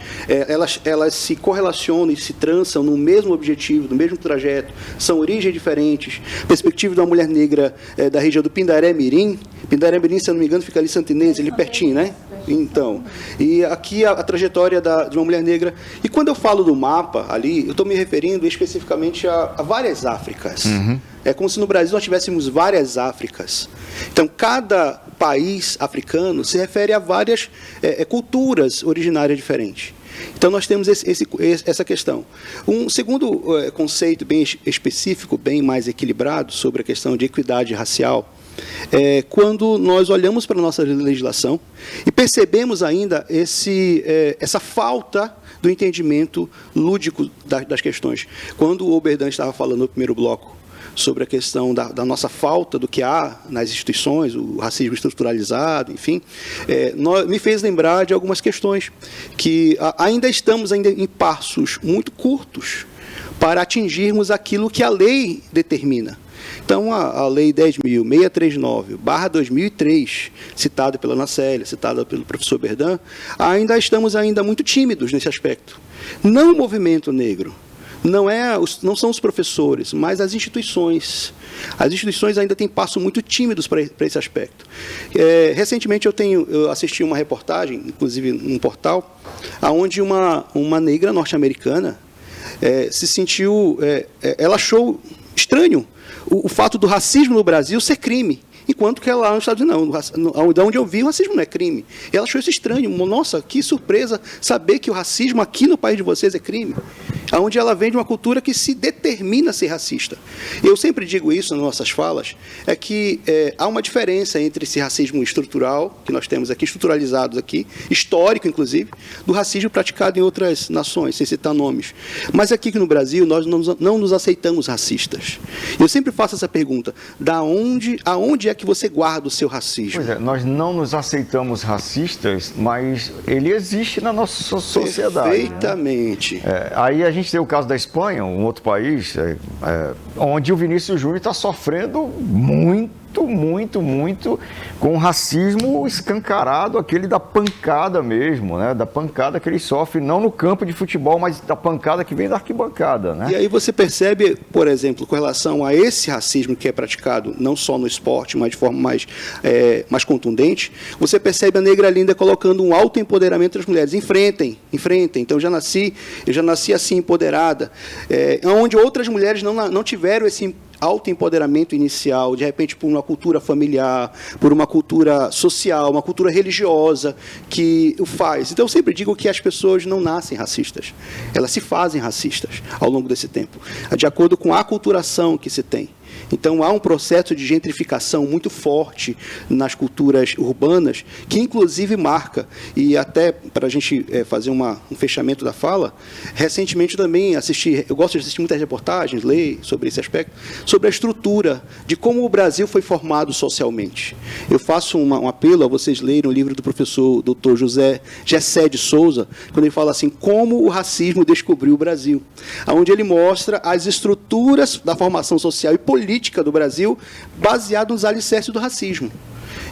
S3: elas se correlacionam e se trançam no mesmo objetivo, no mesmo trajeto, são origens diferentes. Perspectiva de uma mulher negra da região do Pindaré Mirim, se eu não me engano, fica ali Santinense, ali pertinho, né? Então, e aqui a trajetória de uma mulher negra. E quando eu falo do mapa ali, eu estou me referindo especificamente a várias Áfricas. É como se no Brasil nós tivéssemos várias Áfricas. Então, cada país africano se refere a várias culturas originárias diferentes. Então, nós temos essa questão. Um segundo conceito bem específico, bem mais equilibrado, sobre a questão de equidade racial, é quando nós olhamos para a nossa legislação e percebemos ainda essa falta do entendimento lúdico das questões. Quando o Oberdan estava falando no primeiro bloco sobre a questão da nossa falta do que há nas instituições, o racismo estruturalizado, enfim, me fez lembrar de algumas questões que ainda estamos em passos muito curtos para atingirmos aquilo que a lei determina. Então, a Lei 10.639/2003, citada pela Ana Célia, citada pelo professor Oberdan, estamos muito tímidos nesse aspecto. Não o movimento negro, não são os professores, mas as instituições. As instituições ainda têm passos muito tímidos para esse aspecto. Recentemente eu assisti uma reportagem, inclusive num portal, onde uma negra norte-americana se sentiu, ela achou estranho o fato do racismo no Brasil ser crime, enquanto que lá nos Estados Unidos, de onde eu vi, o racismo não é crime. E ela achou isso estranho. Nossa, que surpresa saber que o racismo aqui no país de vocês é crime. Onde ela vem de uma cultura que se determina a ser racista. Eu sempre digo isso nas nossas falas, que há uma diferença entre esse racismo estrutural, que nós temos aqui, estruturalizados aqui, histórico, inclusive, do racismo praticado em outras nações, sem citar nomes. Mas aqui no Brasil, nós não nos aceitamos racistas. Eu sempre faço essa pergunta, aonde é que você guarda o seu racismo?
S2: Pois é, nós não nos aceitamos racistas, mas ele existe na nossa sociedade.
S3: Perfeitamente.
S2: Né? Aí a gente tem o caso da Espanha, um outro país, onde o Vinícius Júnior está sofrendo muito com o racismo escancarado, aquele da pancada mesmo, né? Da pancada que ele sofre, não no campo de futebol, mas da pancada que vem da arquibancada, né?
S3: E aí você percebe, por exemplo, com relação a esse racismo que é praticado não só no esporte, mas de forma mais contundente, você percebe a negra linda colocando um autoempoderamento das mulheres. Enfrentem. Então, eu já nasci assim, empoderada. Onde outras mulheres não tiveram esse autoempoderamento inicial, de repente por uma cultura familiar, por uma cultura social, uma cultura religiosa que o faz. Então eu sempre digo que as pessoas não nascem racistas, elas se fazem racistas ao longo desse tempo, de acordo com a aculturação que se tem. Então, há um processo de gentrificação muito forte nas culturas urbanas, que inclusive marca, e até para a gente fazer um fechamento da fala, recentemente também eu gosto de assistir muitas reportagens, ler sobre esse aspecto, sobre a estrutura de como o Brasil foi formado socialmente. Eu faço um apelo a vocês lerem o livro do professor Dr. José Gessé de Souza, quando ele fala assim, como o racismo descobriu o Brasil, onde ele mostra as estruturas da formação social e política do Brasil baseado nos alicerces do racismo.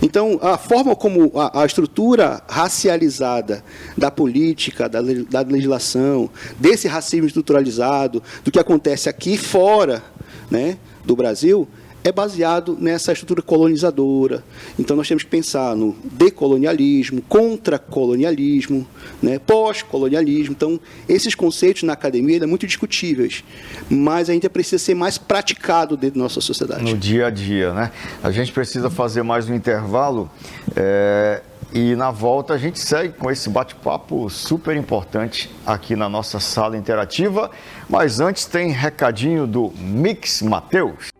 S3: Então, a forma como a estrutura racializada da política, da legislação, desse racismo estruturalizado, do que acontece aqui fora, né, do Brasil, é baseado nessa estrutura colonizadora. Então, nós temos que pensar no decolonialismo, contracolonialismo, né, pós-colonialismo. Então, esses conceitos na academia são muito discutíveis, mas a gente precisa ser mais praticado dentro da nossa sociedade.
S2: No dia a dia, né? A gente precisa fazer mais um intervalo e na volta a gente segue com esse bate-papo super importante aqui na nossa sala interativa. Mas antes tem recadinho do Mix Mateus.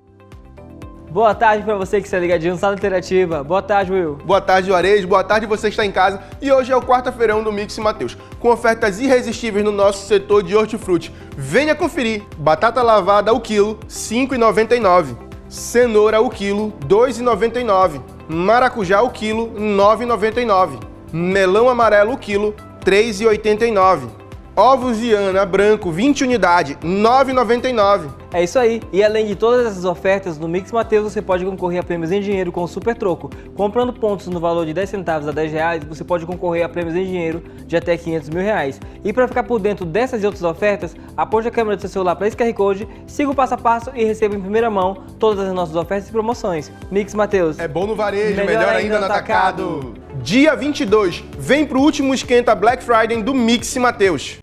S11: Boa tarde para você que está ligadinho no Sala Interativa. Boa tarde, Will.
S12: Boa tarde, Juarez. Boa tarde você que está em casa. E hoje é o quarta-feirão do Mix Mateus, com ofertas irresistíveis no nosso setor de hortifruti. Venha conferir. Batata lavada ao quilo, R$ 5,99. Cenoura ao quilo, R$ 2,99. Maracujá ao quilo, R$ 9,99. Melão amarelo ao quilo, R$ 3,89. Ovos Viana branco, 20 unidades, R$ 9,99.
S11: É isso aí. E além de todas essas ofertas, no Mix Mateus você pode concorrer a prêmios em dinheiro com o Super Troco. Comprando pontos no valor de 10 centavos a R$10, você pode concorrer a prêmios em dinheiro de até R$500 mil. E para ficar por dentro dessas e outras ofertas, aponte a câmera do seu celular para esse QR Code, siga o passo a passo e receba em primeira mão todas as nossas ofertas e promoções. Mix Mateus.
S12: É bom no varejo, melhor ainda no atacado. dia 22. Vem pro último esquenta Black Friday do Mix Mateus.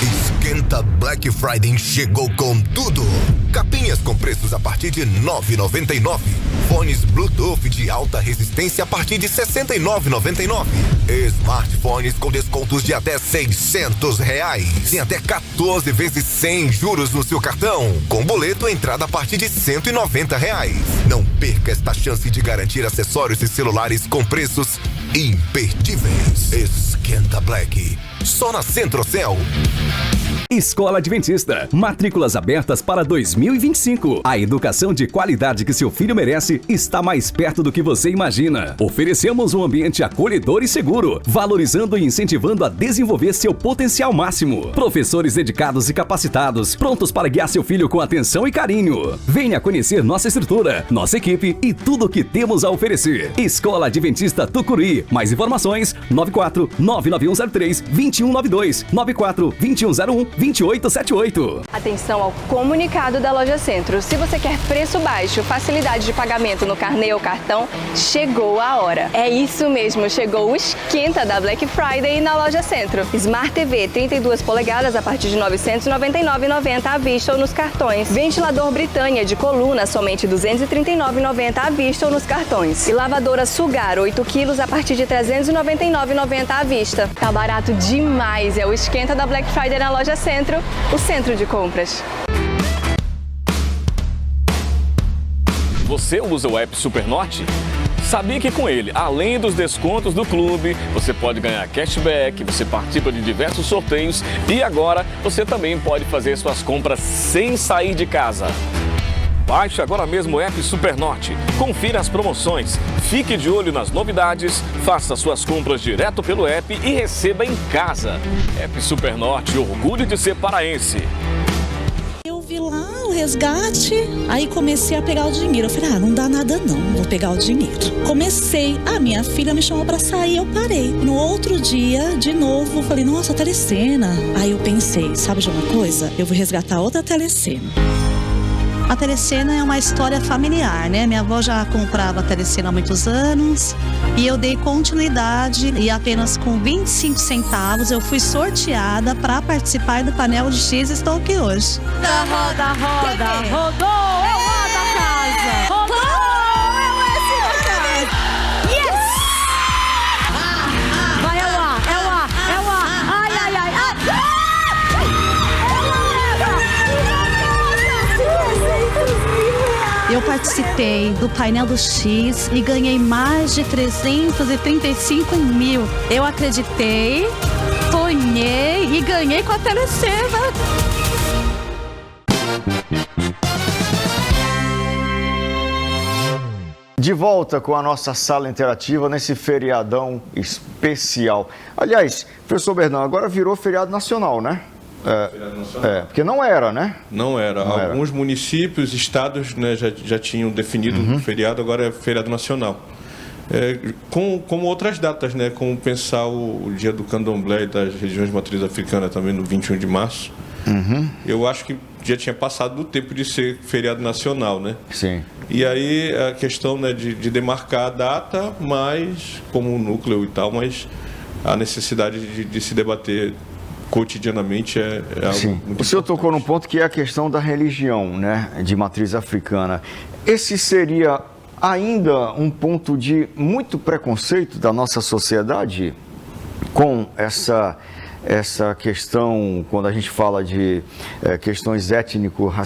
S7: Esquenta Black Friday chegou com tudo. Capinhas com preços a partir de R$ 9,99. Fones Bluetooth de alta resistência a partir de R$ 69,99. Smartphones com descontos de até R$ 600. Tem até 14 vezes sem juros no seu cartão. Com boleto, entrada a partir de R$ 190. Não perca esta chance de garantir acessórios e celulares com preços imperdíveis. Esquenta Black. Só na Centro-Céu.
S8: Escola Adventista. Matrículas abertas para 2025. A educação de qualidade que seu filho merece está mais perto do que você imagina. Oferecemos um ambiente acolhedor e seguro, valorizando e incentivando a desenvolver seu potencial máximo. Professores dedicados e capacitados, prontos para guiar seu filho com atenção e carinho. Venha conhecer nossa estrutura, nossa equipe e tudo o que temos a oferecer. Escola Adventista Tucuruí. Mais informações: 94 99103 2192 94 2101 2878.
S9: Atenção ao comunicado da Loja Centro. Se você quer preço baixo, facilidade de pagamento no carnê ou cartão, chegou a hora. É isso mesmo, chegou o esquenta da Black Friday na Loja Centro. Smart TV 32 polegadas a partir de R$ 999,90 à vista ou nos cartões. Ventilador Britânia de coluna somente R$ 239,90 à vista ou nos cartões. E lavadora Sugar 8 quilos a partir de R$ 399,90 à vista. Tá barato demais, é o esquenta da Black Friday na Loja Centro, o centro de compras.
S10: Você usa o app Supernorte? Sabia que com ele, além dos descontos do clube, você pode ganhar cashback, você participa de diversos sorteios e agora você também pode fazer suas compras sem sair de casa. Baixe agora mesmo o app Supernorte, confira as promoções, fique de olho nas novidades, faça suas compras direto pelo app e receba em casa. App Supernorte, orgulho de ser paraense.
S13: Eu vi lá o resgate, aí comecei a pegar o dinheiro. Eu falei, não dá nada não, vou pegar o dinheiro. Comecei, minha filha me chamou pra sair, eu parei. No outro dia, de novo, eu falei, nossa, telecena. Aí eu pensei, sabe de uma coisa? Eu vou resgatar outra telecena.
S14: A telecena é uma história familiar, né? Minha avó já comprava a telecena há muitos anos e eu dei continuidade e apenas com 25 centavos eu fui sorteada para participar do painel de X e estou aqui hoje.
S4: Roda, rodou, é o A da casa. Rodou, é o S da casa. Yes! Vai, é o A.
S14: Eu participei do painel do X e ganhei mais de 335 mil. Eu acreditei, sonhei e ganhei com a telecena.
S2: De volta com a nossa sala interativa nesse feriadão especial. Aliás, professor Bernão, agora virou feriado nacional, né? Porque não era, né?
S5: Não era. Alguns municípios, estados, né, já tinham definido o feriado, agora é feriado nacional. Como outras datas, né? Como pensar o dia do candomblé e das religiões de matriz africana também no 21 de março. Eu acho que já tinha passado do tempo de ser feriado nacional, né?
S2: Sim.
S5: E aí a questão, né, de demarcar a data, mas como núcleo e tal, mas a necessidade de se debater cotidianamente é algo
S2: Sim.
S5: muito
S2: O senhor tocou num ponto que é a questão da religião, né, de matriz africana. Esse seria ainda um ponto de muito preconceito da nossa sociedade com essa questão, quando a gente fala de questões étnicas,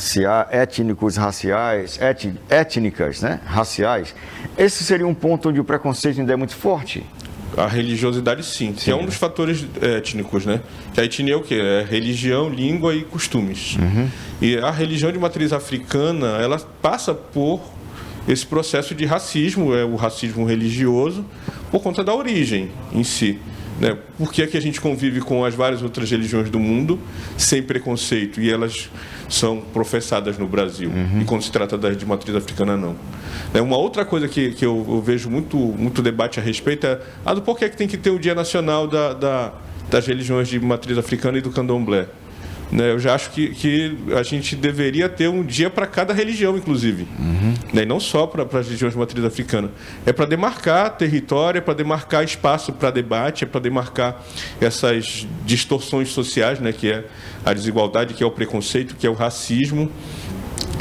S2: né, raciais. Esse seria um ponto onde o preconceito ainda é muito forte?
S5: A religiosidade, sim. Que é um dos fatores étnicos, né? Que a etnia é o quê? É religião, língua e costumes. E a religião de matriz africana, ela passa por esse processo de racismo, o racismo religioso, por conta da origem em si. Né? Por que é que a gente convive com as várias outras religiões do mundo sem preconceito e elas são professadas no Brasil? E quando se trata das de matriz africana, não. Uma outra coisa que eu vejo muito debate a respeito é do porquê que tem que ter o Dia Nacional das religiões de matriz africana e do candomblé. né? Eu já acho que a gente deveria ter um dia para cada religião, inclusive. Né? E não só para as religiões de matriz africana. É para demarcar território, é para demarcar espaço para debate, é para demarcar essas distorções sociais, né? Que é a desigualdade, que é o preconceito, que é o racismo.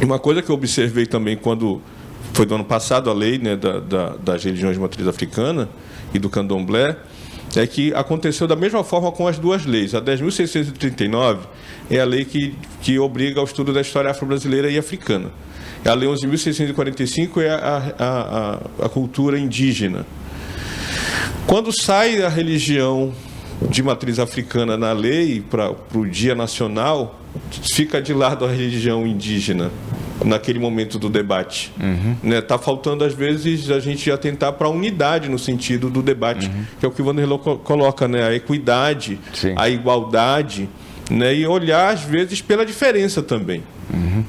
S5: E uma coisa que eu observei também quando foi do ano passado a lei, né, das religiões de matriz africana e do candomblé, é que aconteceu da mesma forma com as duas leis. A 10.639 é a lei que obriga ao estudo da história afro-brasileira e africana. A lei 11.645 é a cultura indígena. Quando sai a religião de matriz africana na lei para o Dia Nacional, fica de lado a religião indígena naquele momento do debate. Né? Tá faltando, às vezes, a gente atentar para a unidade no sentido do debate, que é o que o Vanderlan coloca, né? A equidade, a igualdade, né? E olhar, às vezes, pela diferença também.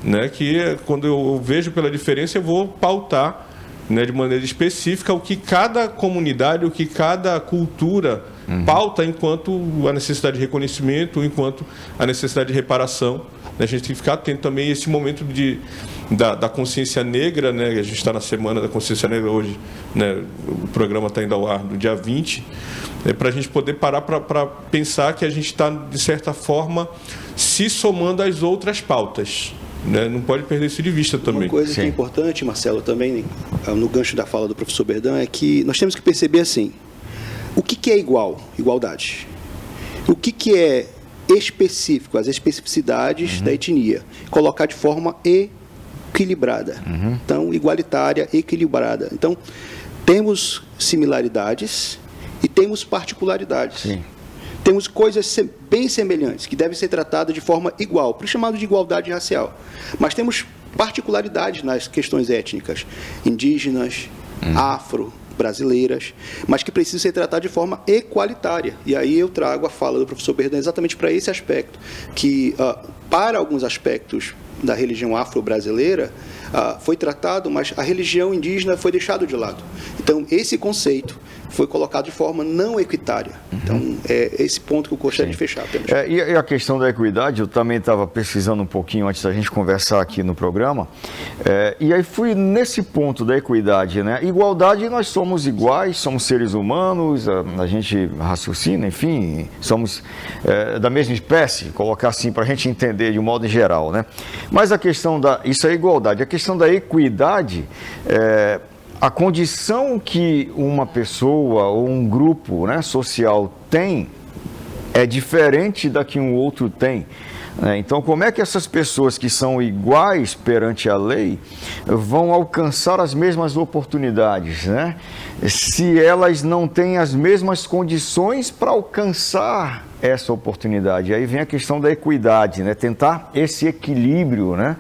S5: Né? Que quando eu vejo pela diferença, eu vou pautar, né, de maneira específica o que cada comunidade, o que cada cultura pauta enquanto a necessidade de reconhecimento, enquanto a necessidade de reparação. A gente tem que ficar atento também a esse momento da consciência negra, né? A gente está na Semana da Consciência Negra hoje, né? O programa está indo ao ar no dia 20, para a gente poder parar para pensar que a gente está, de certa forma, se somando às outras pautas. Né? Não pode perder isso de vista também.
S3: Uma coisa que é importante, Marcelo, também, no gancho da fala do professor Berdan, é que nós temos que perceber assim, o que é igualdade? O que é específico, as especificidades da etnia, colocar de forma equilibrada. Então, igualitária, equilibrada. Então, temos similaridades e temos particularidades. Temos coisas bem semelhantes, que devem ser tratadas de forma igual, por chamado de igualdade racial. Mas temos particularidades nas questões étnicas, indígenas, afro-brasileiras, mas que precisam ser tratadas de forma equalitária. E aí eu trago a fala do professor Berdan exatamente para esse aspecto, que para alguns aspectos da religião afro-brasileira foi tratado, mas a religião indígena foi deixada de lado. Então, esse conceito foi colocado de forma não equitária. Então, é esse ponto que eu gostaria de fechar.
S2: E a questão da equidade, eu também estava pesquisando um pouquinho antes da gente conversar aqui no programa, e aí fui nesse ponto da equidade, né? Igualdade, nós somos iguais, somos seres humanos, a gente raciocina, enfim, somos da mesma espécie, colocar assim para a gente entender de um modo geral, né? Mas a questão isso é igualdade, a questão da equidade a condição que uma pessoa ou um grupo, né, social tem é diferente da que um outro tem. Então, como é que essas pessoas que são iguais perante a lei vão alcançar as mesmas oportunidades, né? Se elas não têm as mesmas condições para alcançar essa oportunidade? Aí vem a questão da equidade, né? Tentar esse equilíbrio, né?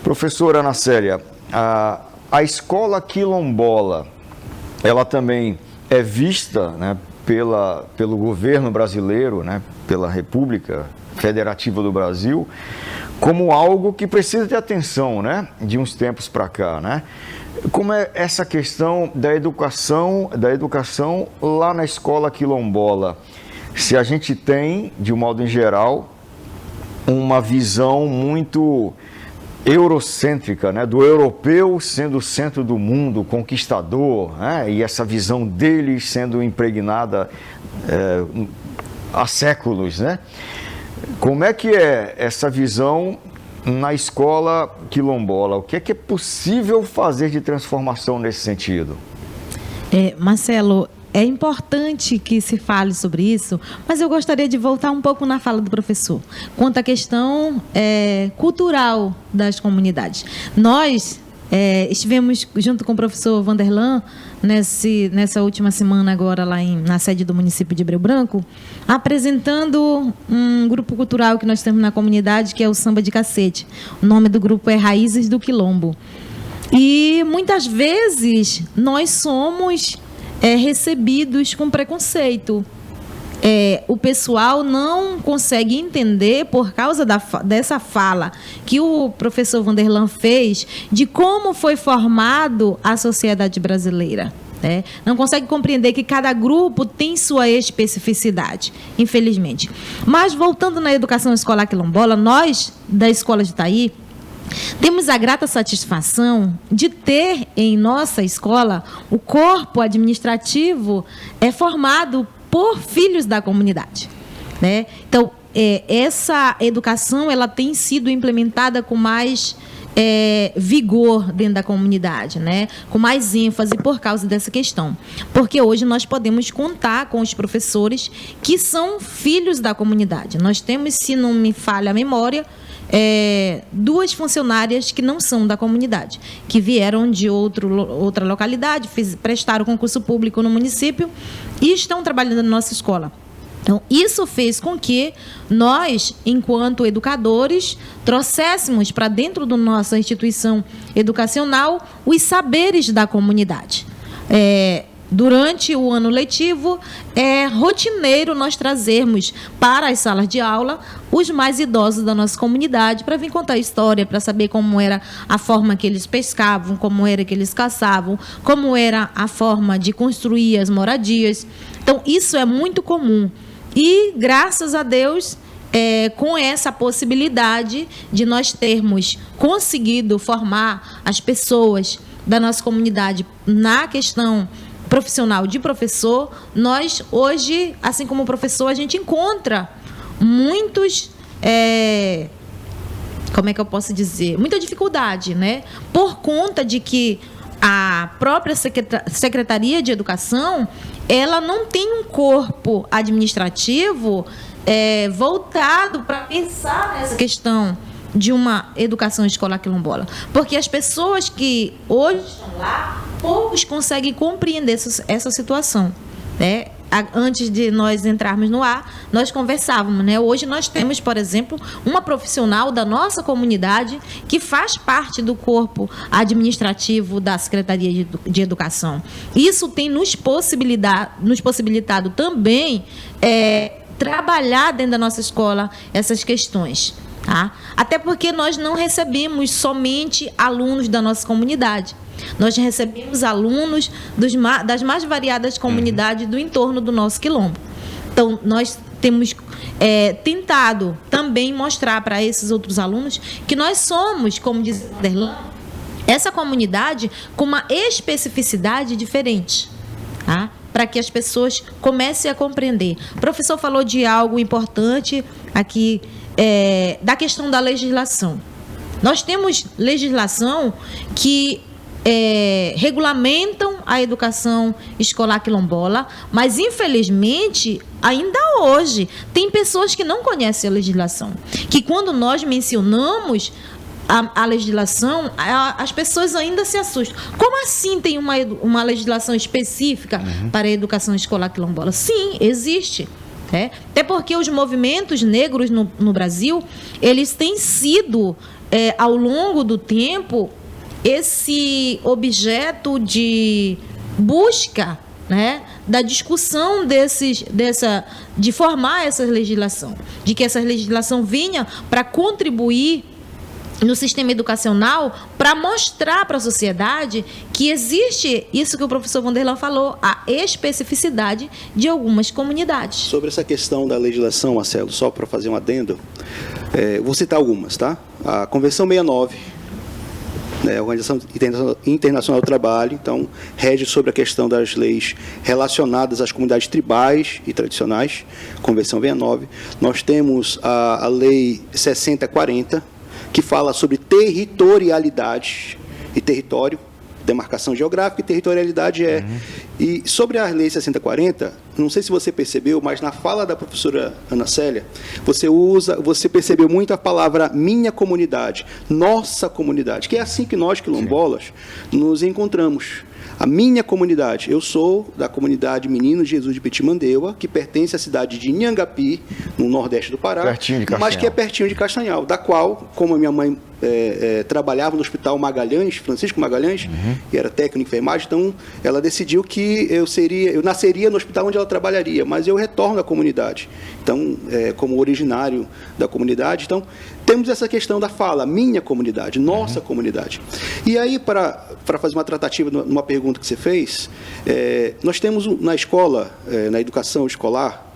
S2: Professora Ana Célia, a escola quilombola, ela também é vista, né, pelo governo brasileiro, né, pela República Federativa do Brasil, como algo que precisa de atenção, né, de uns tempos para cá, né? Como é essa questão da educação lá na escola quilombola? Se a gente tem, de um modo em geral, uma visão muito eurocêntrica, né, do europeu sendo o centro do mundo, conquistador, né, e essa visão dele sendo impregnada há séculos, né? Como é que é essa visão na escola quilombola? O que é possível fazer de transformação nesse sentido?
S4: Marcelo, é importante que se fale sobre isso, mas eu gostaria de voltar um pouco na fala do professor, quanto à questão cultural das comunidades. Nós estivemos junto com o professor Vanderlan nessa última semana agora lá na sede do município de Breu Branco, apresentando um grupo cultural que nós temos na comunidade, que é o Samba de Cacete. O nome do grupo é Raízes do Quilombo. E muitas vezes nós somos recebidos com preconceito. O pessoal não consegue entender, por causa dessa fala que o professor Vanderlan fez, de como foi formado a sociedade brasileira. né? Não consegue compreender que cada grupo tem sua especificidade, infelizmente. Mas, voltando na educação escolar quilombola, nós, da Escola de Itaí, temos a grata satisfação de ter em nossa escola o corpo administrativo formado por filhos da comunidade, né? Então, essa educação ela tem sido implementada com mais vigor dentro da comunidade, né? Com mais ênfase por causa dessa questão. Porque hoje nós podemos contar com os professores que são filhos da comunidade. Nós temos, se não me falha a memória, 2 funcionárias que não são da comunidade, que vieram de outra localidade, prestaram concurso público no município e estão trabalhando na nossa escola. Então, isso fez com que nós, enquanto educadores, trouxéssemos para dentro da nossa instituição educacional os saberes da comunidade. Durante o ano letivo, é rotineiro nós trazermos para as salas de aula os mais idosos da nossa comunidade para vir contar a história, para saber como era a forma que eles pescavam, como era que eles caçavam, como era a forma de construir as moradias. Então, isso é muito comum. E, graças a Deus, com essa possibilidade de nós termos conseguido formar as pessoas da nossa comunidade na questão profissional de professor, nós hoje, assim como professor, a gente encontra muitos, como é que eu posso dizer? Muita dificuldade, né? Por conta de que a própria Secretaria de Educação, ela não tem um corpo administrativo voltado para pensar nessa questão de uma educação escolar quilombola. Porque as pessoas que hoje estão lá, poucos conseguem compreender essa situação, né? Antes de nós entrarmos no ar, nós conversávamos, né? Hoje nós temos, por exemplo, uma profissional da nossa comunidade que faz parte do corpo administrativo da Secretaria de Educação. Isso tem nos possibilitado também trabalhar dentro da nossa escola essas questões. Tá? Até porque nós não recebemos somente alunos da nossa comunidade. Nós recebemos alunos das mais variadas comunidades do entorno do nosso quilombo. Então, nós temos tentado também mostrar para esses outros alunos que nós somos, como diz o Derlan, essa comunidade com uma especificidade diferente, tá? Para que as pessoas comecem a compreender. O professor falou de algo importante aqui, da questão da legislação. Nós temos legislação que regulamentam a educação escolar quilombola, mas, infelizmente, ainda hoje, tem pessoas que não conhecem a legislação, que quando nós mencionamos a legislação, as pessoas ainda se assustam. Como assim tem uma legislação específica para a educação escolar quilombola? Sim, existe. Até porque os movimentos negros no Brasil, eles têm sido, ao longo do tempo, esse objeto de busca, né, da discussão de formar essa legislação, de que essa legislação vinha para contribuir no sistema educacional, para mostrar para a sociedade que existe isso que o professor Vanderlan falou, a especificidade de algumas comunidades.
S3: Sobre essa questão da legislação, Marcelo, só para fazer um adendo, vou citar algumas, tá? A Convenção 69, né, a Organização Internacional do Trabalho, então, rege sobre a questão das leis relacionadas às comunidades tribais e tradicionais, Convenção 69. Nós temos a Lei 6040, que fala sobre territorialidade e território, demarcação geográfica e territorialidade E sobre a Lei 6040, não sei se você percebeu, mas na fala da professora Ana Célia, você percebeu muito a palavra minha comunidade, nossa comunidade, que é assim que nós, quilombolas, nos encontramos. A minha comunidade, eu sou da comunidade Menino Jesus de Petimandeua, que pertence à cidade de Inhangapi, no nordeste do Pará, mas que é pertinho de Castanhal, da qual, como a minha mãe trabalhava no Hospital Magalhães, Francisco Magalhães, que era técnico de enfermagem, então ela decidiu que eu nasceria no hospital onde ela trabalharia, mas eu retorno à comunidade, então, como originário da comunidade. Então, temos essa questão da fala, minha comunidade, nossa comunidade. E aí, para fazer uma tratativa numa pergunta que você fez, nós temos na escola, na educação escolar,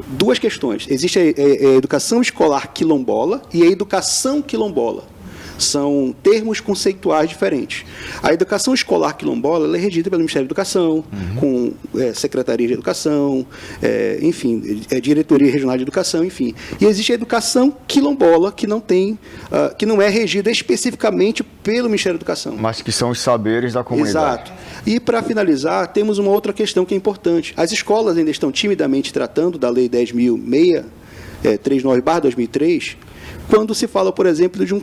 S3: duas questões. Existe a educação escolar quilombola e a educação quilombola. São termos conceituais diferentes. A educação escolar quilombola ela é regida pelo Ministério da Educação, com Secretaria de Educação, enfim, Diretoria Regional de Educação, enfim. E existe a educação quilombola, que não é regida especificamente pelo Ministério da Educação.
S2: Mas que são os saberes da comunidade.
S3: Exato. E, para finalizar, temos uma outra questão que é importante. As escolas ainda estão timidamente tratando da Lei 10.639/2003, quando se fala, por exemplo, de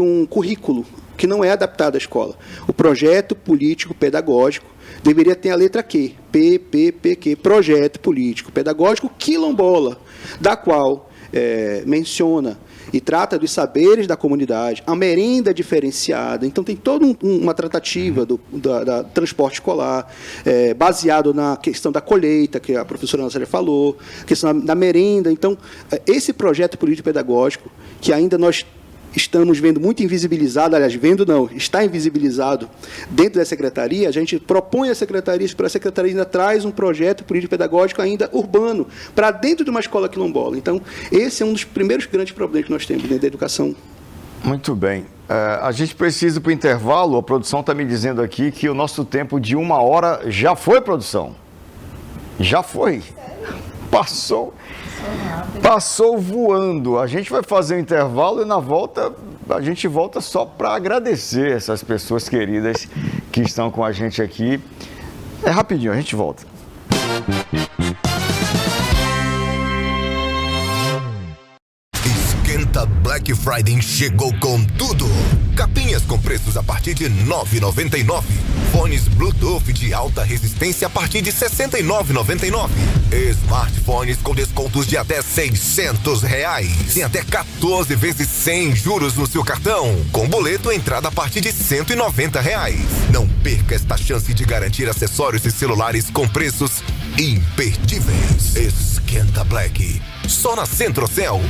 S3: um currículo que não é adaptado à escola. O projeto político pedagógico deveria ter a letra Q, PPPQ, projeto político pedagógico quilombola, da qual menciona e trata dos saberes da comunidade, a merenda diferenciada. Então, tem toda uma tratativa do transporte escolar, baseado na questão da colheita, que a professora Ana falou, questão da merenda. Então, esse projeto político-pedagógico, que ainda nós estamos vendo muito invisibilizado, aliás, está invisibilizado dentro da secretaria, a gente propõe à secretaria, para a secretaria ainda traz um projeto político-pedagógico ainda urbano, para dentro de uma escola quilombola. Então, esse é um dos primeiros grandes problemas que nós temos dentro da educação.
S2: Muito bem. A gente precisa ir para o intervalo. A produção está me dizendo aqui que o nosso tempo de 1 hora já foi, produção. Já foi. Passou voando. A gente vai fazer o intervalo e na volta a gente volta só para agradecer essas pessoas queridas que estão com a gente aqui. É rapidinho, a gente volta.
S7: Esquenta Black Friday chegou com tudo. Capinhas com preços a partir de R$ 9,99. Fones Bluetooth de alta resistência a partir de R$ 69,99. Smartphones com descontos de até R$ 600. Tem até 14 vezes sem juros no seu cartão. Com boleto, entrada a partir de R$ 190. Não perca esta chance de garantir acessórios e celulares com preços imperdíveis. Esquenta Black. Só na Centro-Cel.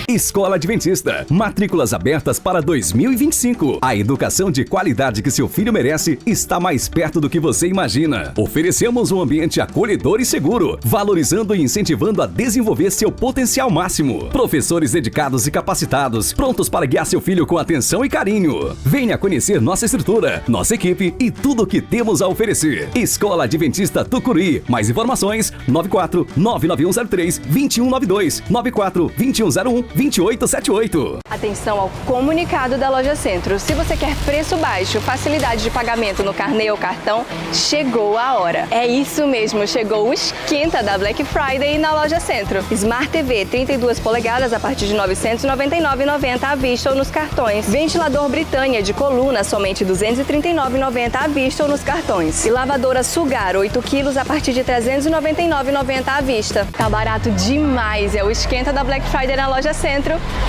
S8: Escola Adventista. Matrículas abertas para 2025. A educação de qualidade que seu filho merece está mais perto do que você imagina. Oferecemos um ambiente acolhedor e seguro, valorizando e incentivando a desenvolver seu potencial máximo. Professores dedicados e capacitados, prontos para guiar seu filho com atenção e carinho. Venha conhecer nossa estrutura, nossa equipe e tudo o que temos a oferecer. Escola Adventista Tucuruí. Mais informações: 94 99103 2192 94 2101 2878.
S9: Atenção ao comunicado da Loja Centro. Se você quer preço baixo, facilidade de pagamento no carnê ou cartão, chegou a hora. É isso mesmo, chegou o esquenta da Black Friday na Loja Centro. Smart TV 32 polegadas a partir de R$ 999,90 à vista ou nos cartões. Ventilador Britânia de coluna somente R$ 239,90 à vista ou nos cartões. E lavadora Sugar 8 quilos a partir de R$ 399,90 à vista. Tá barato demais, é o esquenta da Black Friday na Loja Centro,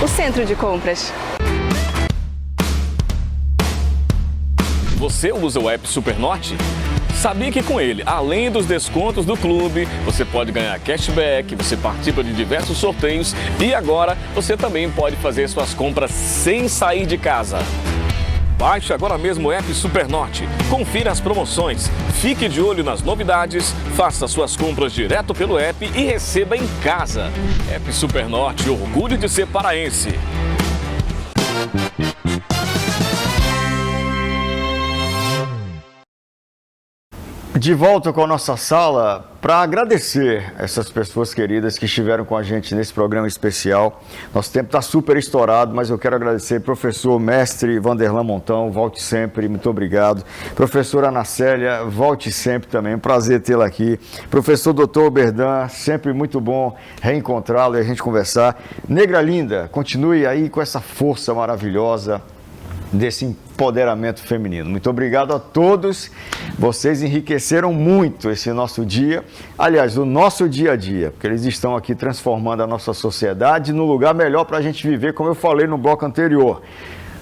S9: o centro de compras.
S10: Você usa o app Supernorte? Sabia que com ele, além dos descontos do clube, você pode ganhar cashback, você participa de diversos sorteios e agora você também pode fazer suas compras sem sair de casa. Baixe agora mesmo o app Supernorte, confira as promoções, fique de olho nas novidades, faça suas compras direto pelo app e receba em casa. App Supernorte, orgulho de ser paraense.
S2: De volta com a nossa sala para agradecer essas pessoas queridas que estiveram com a gente nesse programa especial. Nosso tempo está super estourado, mas eu quero agradecer professor mestre Vanderlan Montão, volte sempre, muito obrigado. Professora Ana Célia, volte sempre também, um prazer tê-la aqui. Professor Dr. Oberdan, sempre muito bom reencontrá-lo e a gente conversar. Negra Linda, continue aí com essa força maravilhosa. desse empoderamento feminino. Muito obrigado a todos. Vocês enriqueceram muito esse nosso dia. Aliás, o nosso dia a dia, porque eles estão aqui transformando a nossa sociedade num lugar melhor para a gente viver, como eu falei no bloco anterior.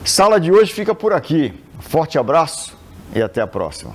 S2: Sala de hoje fica por aqui. Forte abraço e até a próxima.